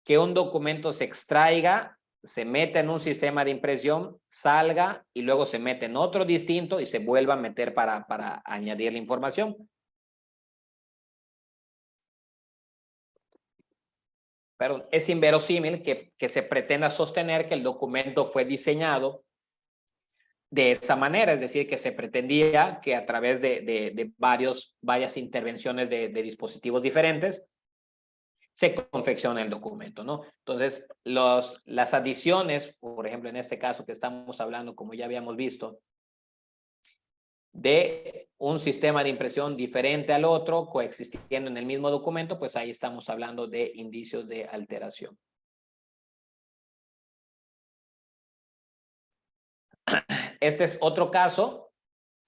que un documento se extraiga, se meta en un sistema de impresión, salga y luego se mete en otro distinto y se vuelva a meter para añadir la información. Pero es inverosímil que se pretenda sostener que el documento fue diseñado de esa manera, es decir, que se pretendía que a través de varias intervenciones de dispositivos diferentes se confecciona el documento, ¿no? Entonces, las adiciones, por ejemplo, en este caso que estamos hablando, como ya habíamos visto, de un sistema de impresión diferente al otro, coexistiendo en el mismo documento, pues ahí estamos hablando de indicios de alteración. Este es otro caso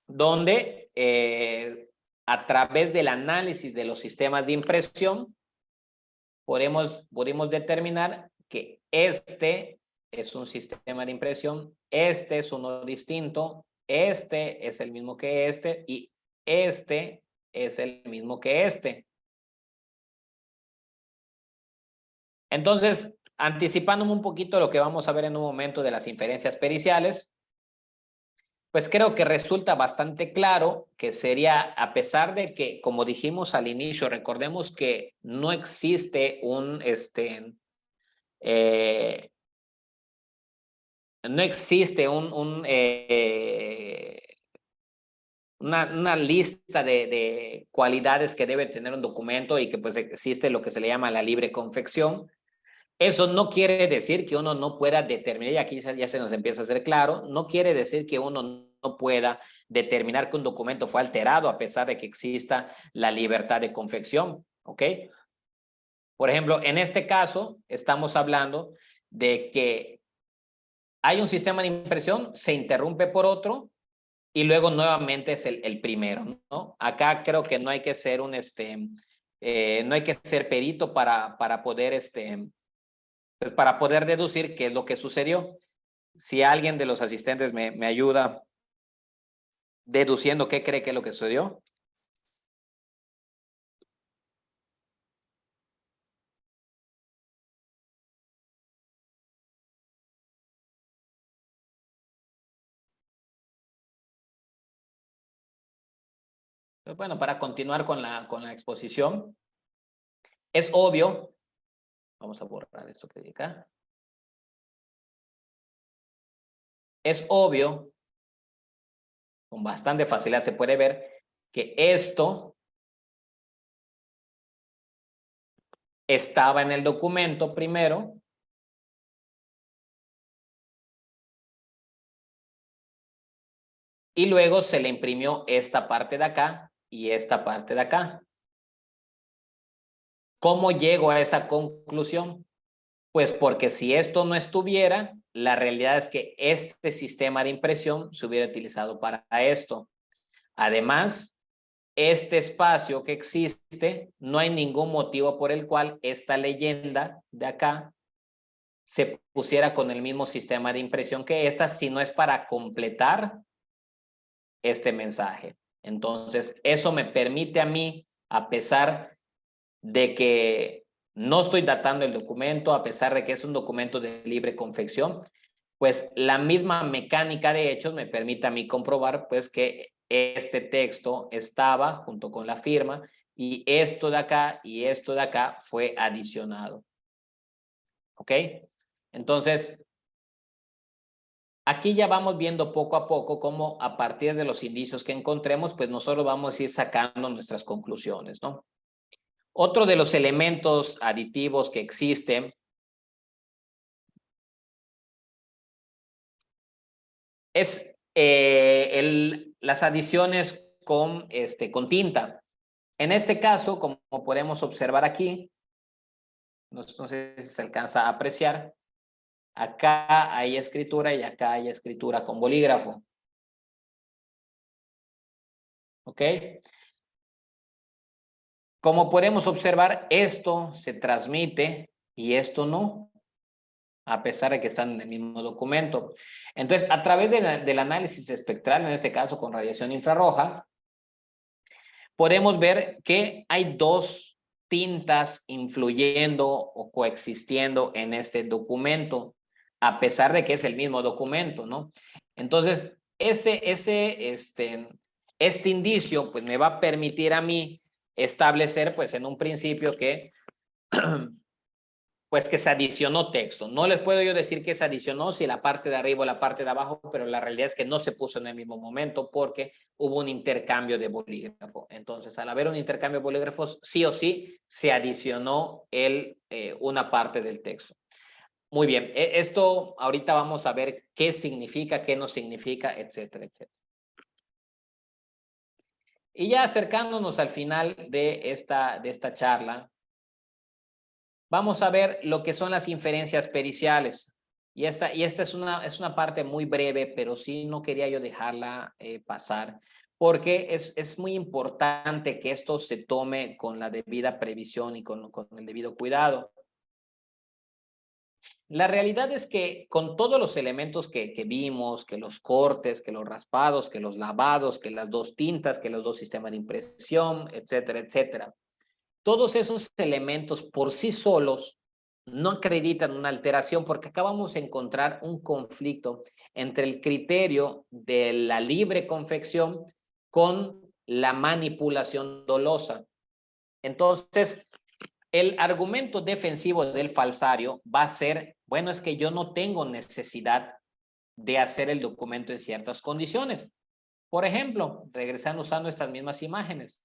donde a través del análisis de los sistemas de impresión podemos determinar que este es un sistema de impresión, este es uno distinto, este es el mismo que este y este es el mismo que este. Entonces, anticipándome un poquito lo que vamos a ver en un momento de las inferencias periciales, pues creo que resulta bastante claro que sería, a pesar de que, como dijimos al inicio, recordemos que no existe no existe una lista de cualidades que debe tener un documento y que pues existe lo que se le llama la libre confección. Eso no quiere decir que uno no pueda determinar, y aquí ya se nos empieza a hacer claro, no quiere decir que uno no pueda determinar que un documento fue alterado a pesar de que exista la libertad de confección, ¿ok? Por ejemplo, en este caso estamos hablando de que hay un sistema de impresión, se interrumpe por otro y luego nuevamente es el primero, ¿no? Acá creo que no hay que ser no hay que ser perito para poder, pues para poder deducir qué es lo que sucedió. Si alguien de los asistentes me ayuda deduciendo qué cree que es lo que sucedió. Pues bueno, para continuar con la exposición, es obvio, vamos a borrar esto que dice acá. Es obvio, con bastante facilidad se puede ver que esto estaba en el documento primero y luego se le imprimió esta parte de acá y esta parte de acá. ¿Cómo llego a esa conclusión? Pues porque si esto no estuviera, la realidad es que este sistema de impresión se hubiera utilizado para esto. Además, este espacio que existe, no hay ningún motivo por el cual esta leyenda de acá se pusiera con el mismo sistema de impresión que esta, si no es para completar este mensaje. Entonces, eso me permite a mí, a pesar de que no estoy datando el documento, a pesar de que es un documento de libre confección, pues la misma mecánica de hechos me permite a mí comprobar pues que este texto estaba junto con la firma y esto de acá y esto de acá fue adicionado. ¿Ok? Entonces, aquí ya vamos viendo poco a poco cómo a partir de los indicios que encontremos, pues nosotros vamos a ir sacando nuestras conclusiones, ¿no? Otro de los elementos aditivos que existen es las adiciones con tinta. En este caso, como podemos observar aquí, no sé si se alcanza a apreciar, acá hay escritura y acá hay escritura con bolígrafo. ¿Ok? Como podemos observar, esto se transmite y esto no, a pesar de que están en el mismo documento. Entonces, a través del análisis espectral, en este caso con radiación infrarroja, podemos ver que hay dos tintas influyendo o coexistiendo en este documento, a pesar de que es el mismo documento, ¿no? Entonces, este indicio pues me va a permitir a mí establecer pues en un principio que pues que se adicionó texto. No les puedo yo decir que se adicionó si la parte de arriba o la parte de abajo, pero la realidad es que no se puso en el mismo momento porque hubo un intercambio de bolígrafo. Entonces, al haber un intercambio de bolígrafos, sí o sí se adicionó una parte del texto. Muy bien, esto ahorita vamos a ver qué significa, qué no significa, etcétera, etcétera. Y ya acercándonos al final de esta charla, vamos a ver lo que son las inferencias periciales. Y esta es una parte muy breve, pero sí no quería yo dejarla pasar, porque es muy importante que esto se tome con la debida previsión y con el debido cuidado. La realidad es que con todos los elementos que vimos, que los cortes, que los raspados, que los lavados, que las dos tintas, que los dos sistemas de impresión, etcétera, etcétera, todos esos elementos por sí solos no acreditan una alteración porque acabamos de encontrar un conflicto entre el criterio de la libre confección con la manipulación dolosa. Entonces, el argumento defensivo del falsario va a ser, bueno, es que yo no tengo necesidad de hacer el documento en ciertas condiciones. Por ejemplo, regresando usando estas mismas imágenes.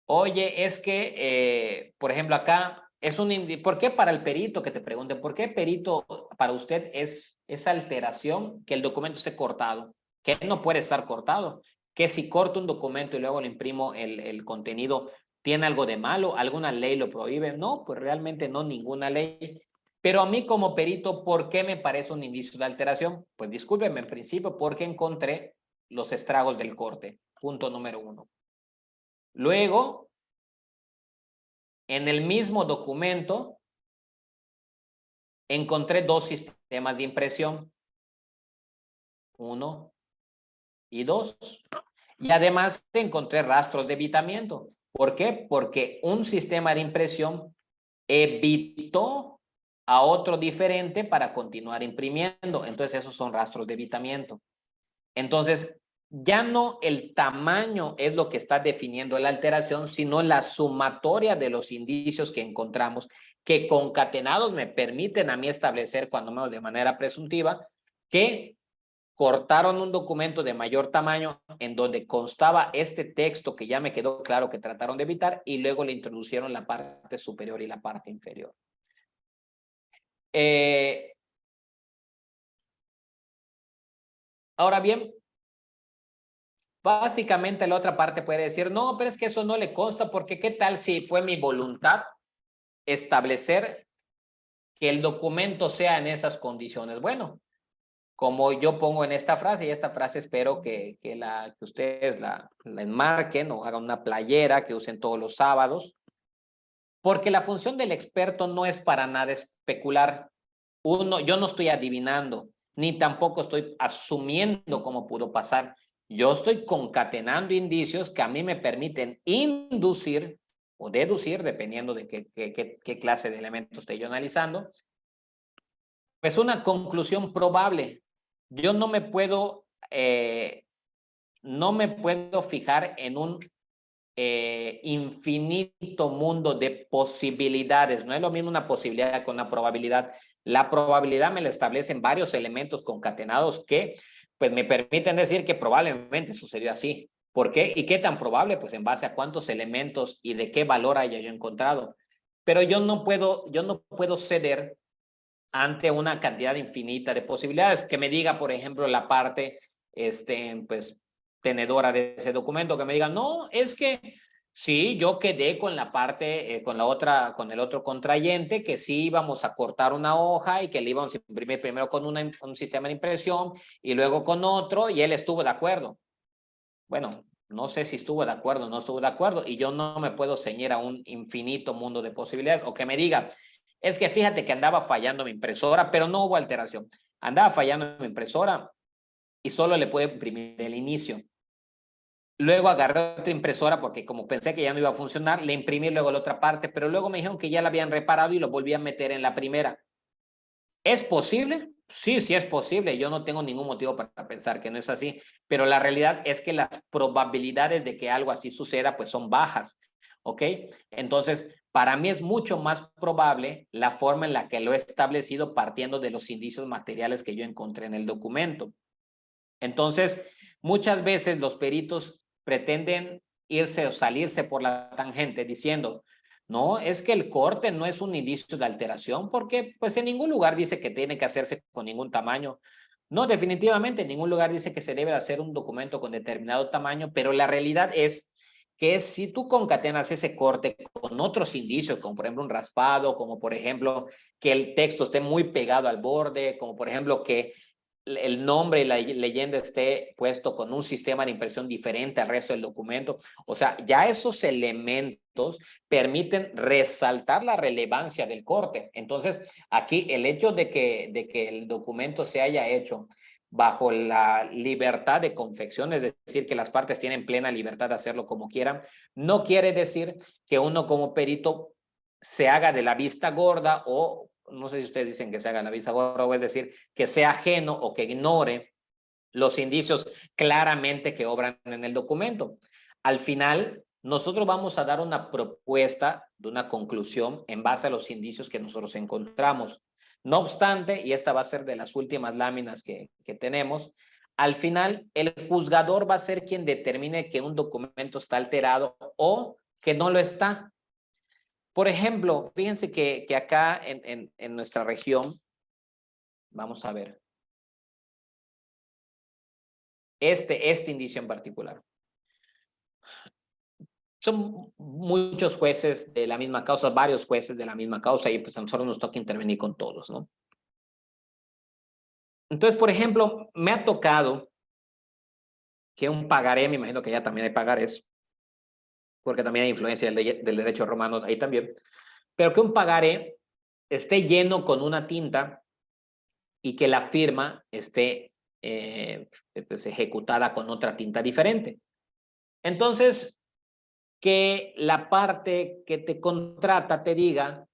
Oye, es que, por ejemplo, acá ¿Por qué para el perito que te pregunten, por qué perito para usted es esa alteración que el documento esté cortado? Que no puede estar cortado. Que si corto un documento y luego le imprimo el contenido, ¿tiene algo de malo? ¿Alguna ley lo prohíbe? No, pues realmente no, ninguna ley. Pero a mí como perito, ¿por qué me parece un indicio de alteración? Pues discúlpeme, en principio, porque encontré los estragos del corte. Punto número 1. Luego, en el mismo documento, encontré 2 sistemas de impresión. 1 y 2. Y además encontré rastros de evitamiento. ¿Por qué? Porque un sistema de impresión evitó a otro diferente para continuar imprimiendo. Entonces esos son rastros de evitamiento. Entonces ya no el tamaño es lo que está definiendo la alteración, sino la sumatoria de los indicios que encontramos, que concatenados me permiten a mí establecer, cuando menos de manera presuntiva, que cortaron un documento de mayor tamaño en donde constaba este texto que ya me quedó claro que trataron de evitar, y luego le introducieron la parte superior y la parte inferior. Ahora bien, básicamente la otra parte puede decir, no, pero es que eso no le consta, porque ¿qué tal si fue mi voluntad establecer que el documento sea en esas condiciones? Bueno, como yo pongo en esta frase, y esta frase espero que ustedes la enmarquen o hagan una playera que usen todos los sábados, porque la función del experto no es para nada especular. Yo no estoy adivinando, ni tampoco estoy asumiendo cómo pudo pasar. Yo estoy concatenando indicios que a mí me permiten inducir o deducir, dependiendo de qué clase de elementos esté yo analizando, pues una conclusión probable. Yo no me puedo fijar en un infinito mundo de posibilidades. No es lo mismo una posibilidad con una probabilidad. La probabilidad me la establecen varios elementos concatenados que pues me permiten decir que probablemente sucedió así. ¿Por qué? ¿Y qué tan probable? Pues en base a cuántos elementos y de qué valor haya yo encontrado. Pero yo no puedo ceder ante una cantidad infinita de posibilidades. Que me diga, por ejemplo, la parte, pues, tenedora de ese documento, que me diga, no, es que sí, yo quedé con la parte, con el otro contrayente, que sí íbamos a cortar una hoja y que le íbamos a imprimir primero con un sistema de impresión y luego con otro, y él estuvo de acuerdo. Bueno, no sé si estuvo de acuerdo o no estuvo de acuerdo, y yo no me puedo ceñir a un infinito mundo de posibilidades. O que me diga, es que fíjate que andaba fallando mi impresora, pero no hubo alteración. Andaba fallando mi impresora y solo le pude imprimir el inicio. Luego agarré otra impresora porque como pensé que ya no iba a funcionar, le imprimí luego la otra parte, pero luego me dijeron que ya la habían reparado y lo volví a meter en la primera. ¿Es posible? Sí, sí es posible. Yo no tengo ningún motivo para pensar que no es así, pero la realidad es que las probabilidades de que algo así suceda pues son bajas, ¿ok? Entonces, para mí es mucho más probable la forma en la que lo he establecido partiendo de los indicios materiales que yo encontré en el documento. Entonces, muchas veces los peritos pretenden irse o salirse por la tangente diciendo, no, es que el corte no es un indicio de alteración porque pues en ningún lugar dice que tiene que hacerse con ningún tamaño. No, definitivamente en ningún lugar dice que se debe hacer un documento con determinado tamaño, pero la realidad es que si tú concatenas ese corte con otros indicios, como por ejemplo un raspado, como por ejemplo que el texto esté muy pegado al borde, como por ejemplo que el nombre y la leyenda esté puesto con un sistema de impresión diferente al resto del documento. O sea, ya esos elementos permiten resaltar la relevancia del corte. Entonces, aquí el hecho de que el documento se haya hecho bajo la libertad de confección, es decir, que las partes tienen plena libertad de hacerlo como quieran, no quiere decir que uno como perito se haga de la vista gorda o no sé si ustedes dicen que se haga la vista gorda, o es decir, que sea ajeno o que ignore los indicios claramente que obran en el documento. Al final, nosotros vamos a dar una propuesta de una conclusión en base a los indicios que nosotros encontramos. No obstante, y esta va a ser de las últimas láminas que tenemos, al final el juzgador va a ser quien determine que un documento está alterado o que no lo está. Por ejemplo, fíjense que acá en nuestra región, vamos a ver, este indicio en particular. Son muchos jueces de la misma causa, varios jueces de la misma causa, y pues a nosotros nos toca intervenir con todos, ¿no? Entonces, por ejemplo, me ha tocado que un pagaré, me imagino que ya también hay pagarés, porque también hay influencia del derecho romano ahí también, pero que un pagaré esté lleno con una tinta y que la firma esté pues, ejecutada con otra tinta diferente. Entonces, que la parte que te contrata te diga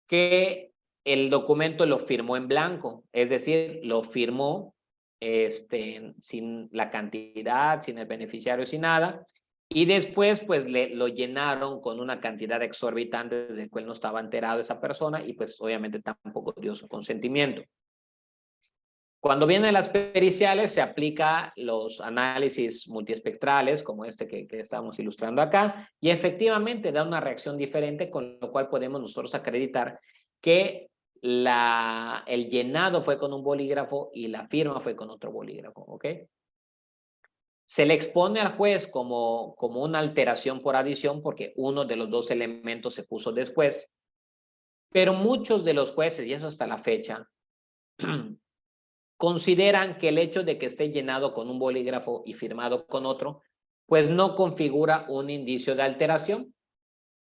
que el documento lo firmó en blanco, es decir, lo firmó sin la cantidad, sin el beneficiario, sin nada, y después pues lo llenaron con una cantidad exorbitante del cual no estaba enterado esa persona y pues obviamente tampoco dio su consentimiento. Cuando vienen las periciales, se aplica los análisis multiespectrales, como este que estamos ilustrando acá, y efectivamente da una reacción diferente, con lo cual podemos nosotros acreditar que el llenado fue con un bolígrafo y la firma fue con otro bolígrafo, ¿ok? Se le expone al juez como una alteración por adición, porque uno de los dos elementos se puso después, pero muchos de los jueces, y eso hasta la fecha, consideran que el hecho de que esté llenado con un bolígrafo y firmado con otro, pues no configura un indicio de alteración.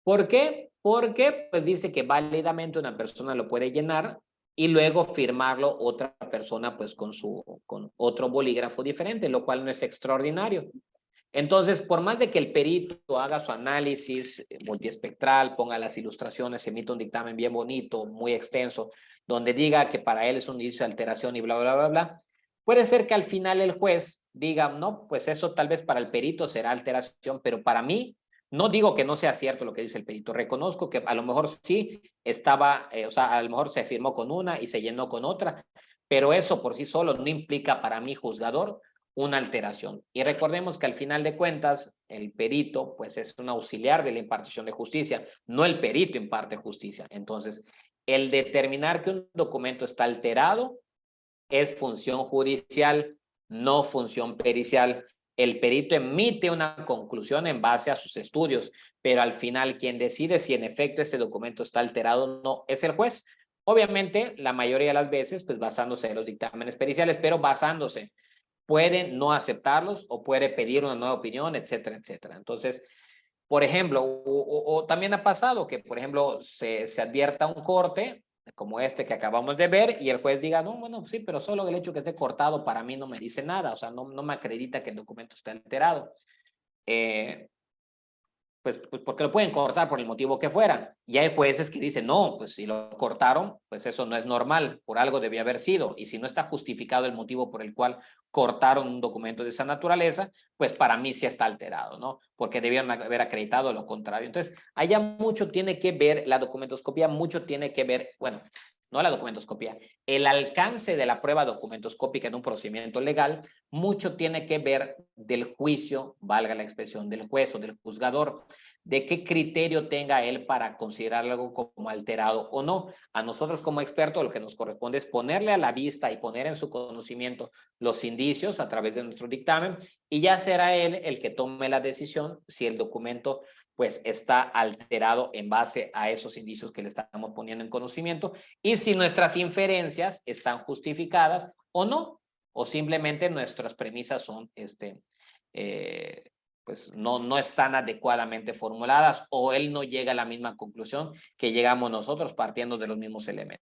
¿Por qué? Porque pues dice que válidamente una persona lo puede llenar y luego firmarlo otra persona pues con otro bolígrafo diferente, lo cual no es extraordinario. Entonces, por más de que el perito haga su análisis multiespectral, ponga las ilustraciones, emita un dictamen bien bonito, muy extenso, donde diga que para él es un indicio de alteración y bla, bla, bla, bla, puede ser que al final el juez diga, no, pues eso tal vez para el perito será alteración, pero para mí, no digo que no sea cierto lo que dice el perito, reconozco que a lo mejor sí estaba, o sea, a lo mejor se firmó con una y se llenó con otra, pero eso por sí solo no implica para mí, juzgador, una alteración. Y recordemos que al final de cuentas, el perito pues es un auxiliar de la impartición de justicia, no el perito imparte justicia. Entonces, el determinar que un documento está alterado es función judicial, no función pericial. El perito emite una conclusión en base a sus estudios, pero al final quien decide si en efecto ese documento está alterado o no es el juez. Obviamente, la mayoría de las veces, pues basándose en los dictámenes periciales, pero basándose puede no aceptarlos o puede pedir una nueva opinión, etcétera, etcétera. Entonces, por ejemplo, o también ha pasado que, por ejemplo, se advierta un corte, como este que acabamos de ver, y el juez diga, no, bueno, sí, pero solo el hecho que esté cortado para mí no me dice nada, o sea, no me acredita que el documento esté alterado. Pues porque lo pueden cortar por el motivo que fuera. Y hay jueces que dicen, no, pues si lo cortaron, pues eso no es normal, por algo debió haber sido. Y si no está justificado el motivo por el cual cortaron un documento de esa naturaleza, pues para mí sí está alterado, ¿no? Porque debieron haber acreditado lo contrario. Entonces, allá mucho tiene que ver, la documentoscopía mucho tiene que ver, bueno, no la documentoscopía, el alcance de la prueba documentoscópica en un procedimiento legal, mucho tiene que ver del juicio, valga la expresión, del juez o del juzgador, de qué criterio tenga él para considerar algo como alterado o no. A nosotros como expertos lo que nos corresponde es ponerle a la vista y poner en su conocimiento los indicios a través de nuestro dictamen y ya será él el que tome la decisión si el documento pues está alterado en base a esos indicios que le estamos poniendo en conocimiento y si nuestras inferencias están justificadas o no, o simplemente nuestras premisas son pues no están adecuadamente formuladas o él no llega a la misma conclusión que llegamos nosotros partiendo de los mismos elementos.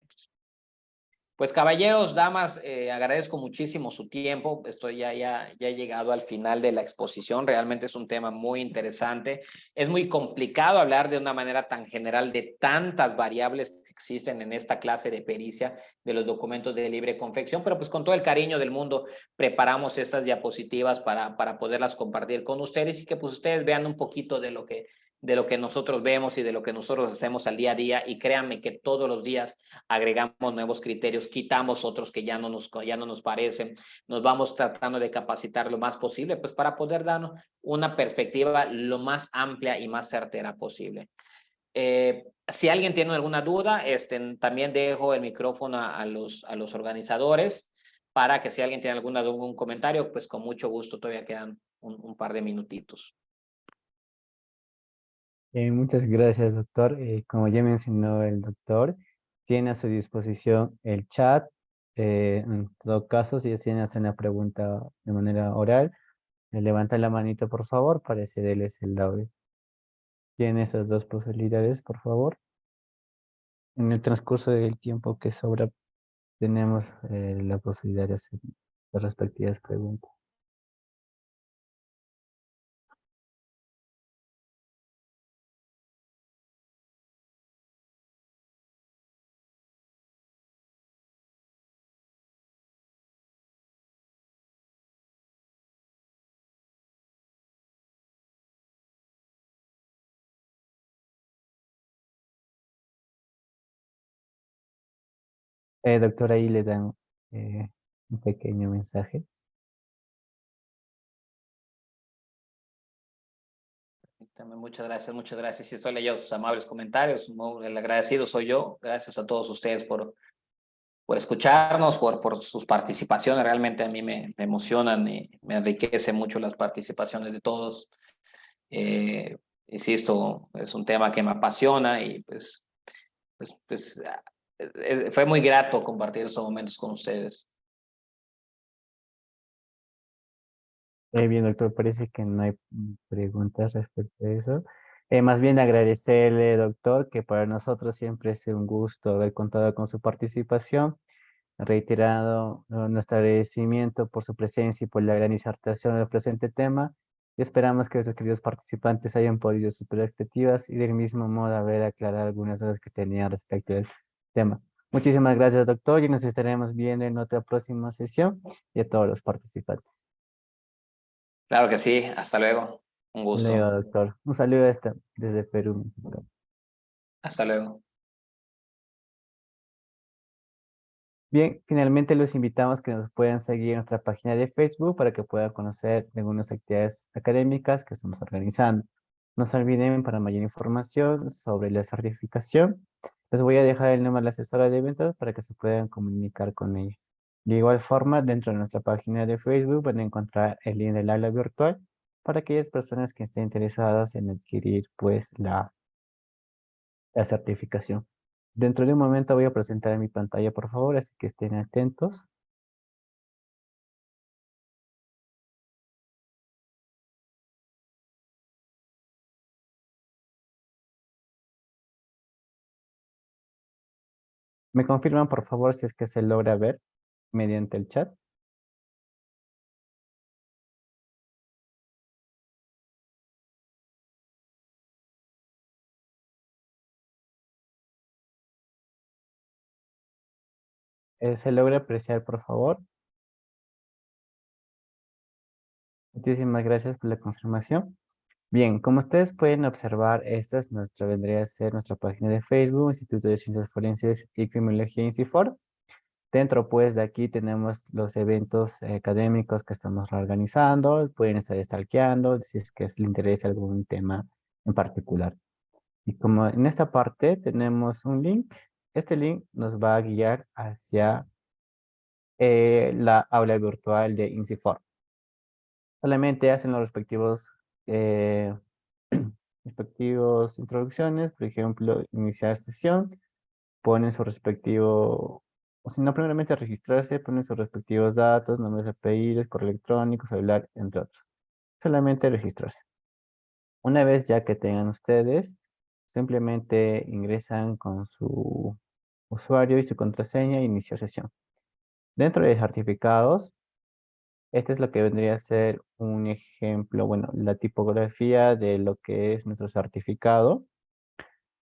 Pues caballeros, damas, agradezco muchísimo su tiempo. Estoy ya he llegado al final de la exposición. Realmente es un tema muy interesante. Es muy complicado hablar de una manera tan general de tantas variables que existen en esta clase de pericia de los documentos de libre confección, pero pues con todo el cariño del mundo preparamos estas diapositivas para poderlas compartir con ustedes y que pues ustedes vean un poquito de lo que nosotros vemos y de lo que nosotros hacemos al día a día y créanme que todos los días agregamos nuevos criterios, quitamos otros que ya no nos parecen, nos vamos tratando de capacitar lo más posible, pues para poder darnos una perspectiva lo más amplia y más certera posible. si alguien tiene alguna duda, también dejo el micrófono a los organizadores para que si alguien tiene alguna duda, algún comentario, pues con mucho gusto todavía quedan un par de minutitos. Muchas gracias, doctor. Como ya mencionó el doctor, tiene a su disposición el chat. En todo caso, si desean hacer una pregunta de manera oral, levanten la manito, por favor, para cederles el audio. Tiene esas dos posibilidades, por favor. En el transcurso del tiempo que sobra, tenemos la posibilidad de hacer las respectivas preguntas. Doctor, ahí le dan un pequeño mensaje. También muchas gracias, muchas gracias. Y estoy leyendo sus amables comentarios. El agradecido soy yo. Gracias a todos ustedes por escucharnos, por sus participaciones. Realmente a mí me emocionan y me enriquece mucho las participaciones de todos. Insisto, es un tema que me apasiona y fue muy grato compartir esos momentos con ustedes. Bien, doctor, parece que no hay preguntas respecto a eso. Más bien agradecerle, doctor, que para nosotros siempre es un gusto haber contado con su participación. Reiterado nuestro agradecimiento por su presencia y por la gran disertación del presente tema. Y esperamos que nuestros queridos participantes hayan podido superar expectativas y del mismo modo haber aclarado algunas dudas que tenían respecto del tema. Muchísimas gracias, doctor, y nos estaremos viendo en otra próxima sesión y a todos los participantes. Claro que sí. Hasta luego. Un Hasta luego, gusto. doctor. Un saludo desde Perú. Hasta luego. Bien, finalmente los invitamos que nos puedan seguir en nuestra página de Facebook para que puedan conocer algunas actividades académicas que estamos organizando. No se olviden para mayor información sobre la certificación. Les voy a dejar el número de la asesora de ventas para que se puedan comunicar con ella. De igual forma, dentro de nuestra página de Facebook van a encontrar el link del aula virtual para aquellas personas que estén interesadas en adquirir pues la certificación. Dentro de un momento voy a presentar mi pantalla, por favor, así que estén atentos. ¿Me confirman, por favor, si es que se logra ver mediante el chat? ¿Se logra apreciar, por favor? Muchísimas gracias por la confirmación. Bien, como ustedes pueden observar, esta es nuestra, vendría a ser nuestra página de Facebook, Instituto de Ciencias Forenses y Criminología INCIFOR. Dentro, pues, de aquí tenemos los eventos académicos que estamos organizando. Pueden estar stalkeando si es que les interesa algún tema en particular. Y como en esta parte tenemos un link, este link nos va a guiar hacia la aula virtual de INCIFOR. Solamente hacen los eh, respectivos introducciones, por ejemplo, iniciar sesión, ponen su respectivo, o si no, primeramente registrarse, ponen sus respectivos datos, nombres, apellidos, correo electrónico, celular, entre otros. Solamente registrarse. Una vez ya que tengan ustedes, simplemente ingresan con su usuario y su contraseña e iniciar sesión. Dentro de certificados, este es lo que vendría a ser un ejemplo, bueno, la tipografía de lo que es nuestro certificado.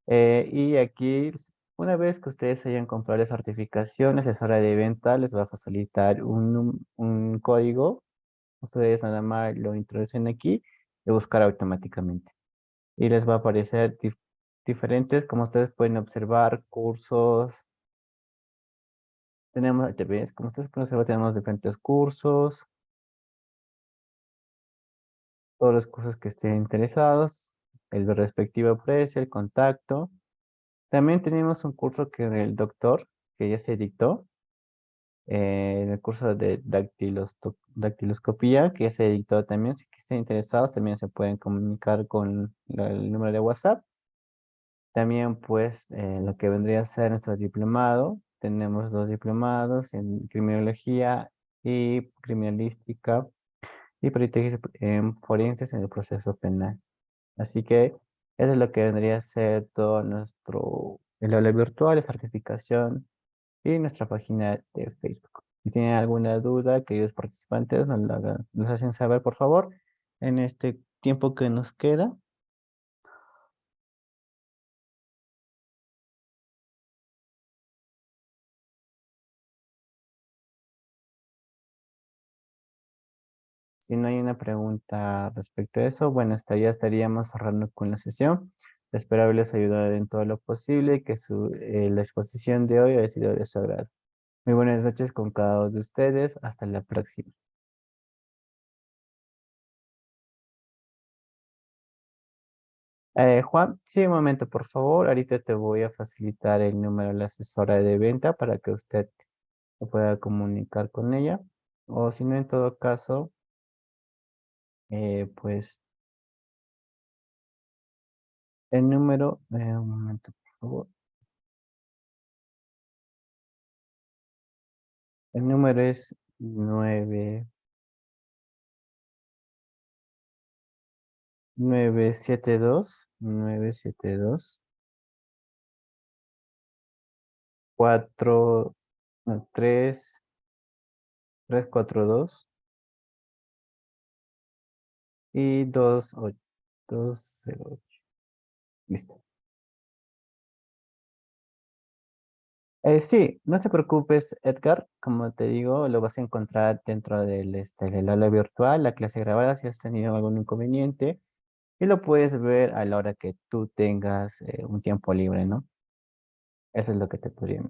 Y aquí, una vez que ustedes hayan comprado la certificación, la asesora de venta les va a facilitar un código. Ustedes nada más lo introducen aquí y buscar automáticamente. Y les va a aparecer diferentes, como ustedes pueden observar, cursos. Tenemos, como ustedes pueden observar, tenemos diferentes cursos, todos los cursos que estén interesados. el respectivo precio, el contacto. También tenemos un curso que el doctor, que ya se dictó, en el curso de dactiloscopía, que ya se dictó también. Si que estén interesados, también se pueden comunicar con el número de WhatsApp. También, pues, lo que vendría a ser nuestro diplomado. Tenemos 2 diplomados en criminología y criminalística y políticas en forenses en el proceso penal. Así que eso es lo que vendría a ser todo el aula virtual, la certificación y nuestra página de Facebook. Si tienen alguna duda, queridos participantes, nos hacen saber, por favor, en este tiempo que nos queda. Si no hay una pregunta respecto a eso, bueno, ya estaríamos cerrando con la sesión. Espero haberles ayudado en todo lo posible y que la exposición de hoy haya sido de su agrado. Muy buenas noches con cada uno de ustedes. Hasta la próxima. Juan, sí, un momento, por favor. Ahorita te voy a facilitar el número de la asesora de venta para que usted se pueda comunicar con ella. O si no, en todo caso, pues el número, un momento, por favor. El número es 972 4 no, 342 y 208. Listo. Sí, no te preocupes, Edgar. Como te digo, lo vas a encontrar dentro del aula virtual, la clase grabada, si has tenido algún inconveniente, y lo puedes ver a la hora que tú tengas un tiempo libre, ¿no? Eso es lo que te podría.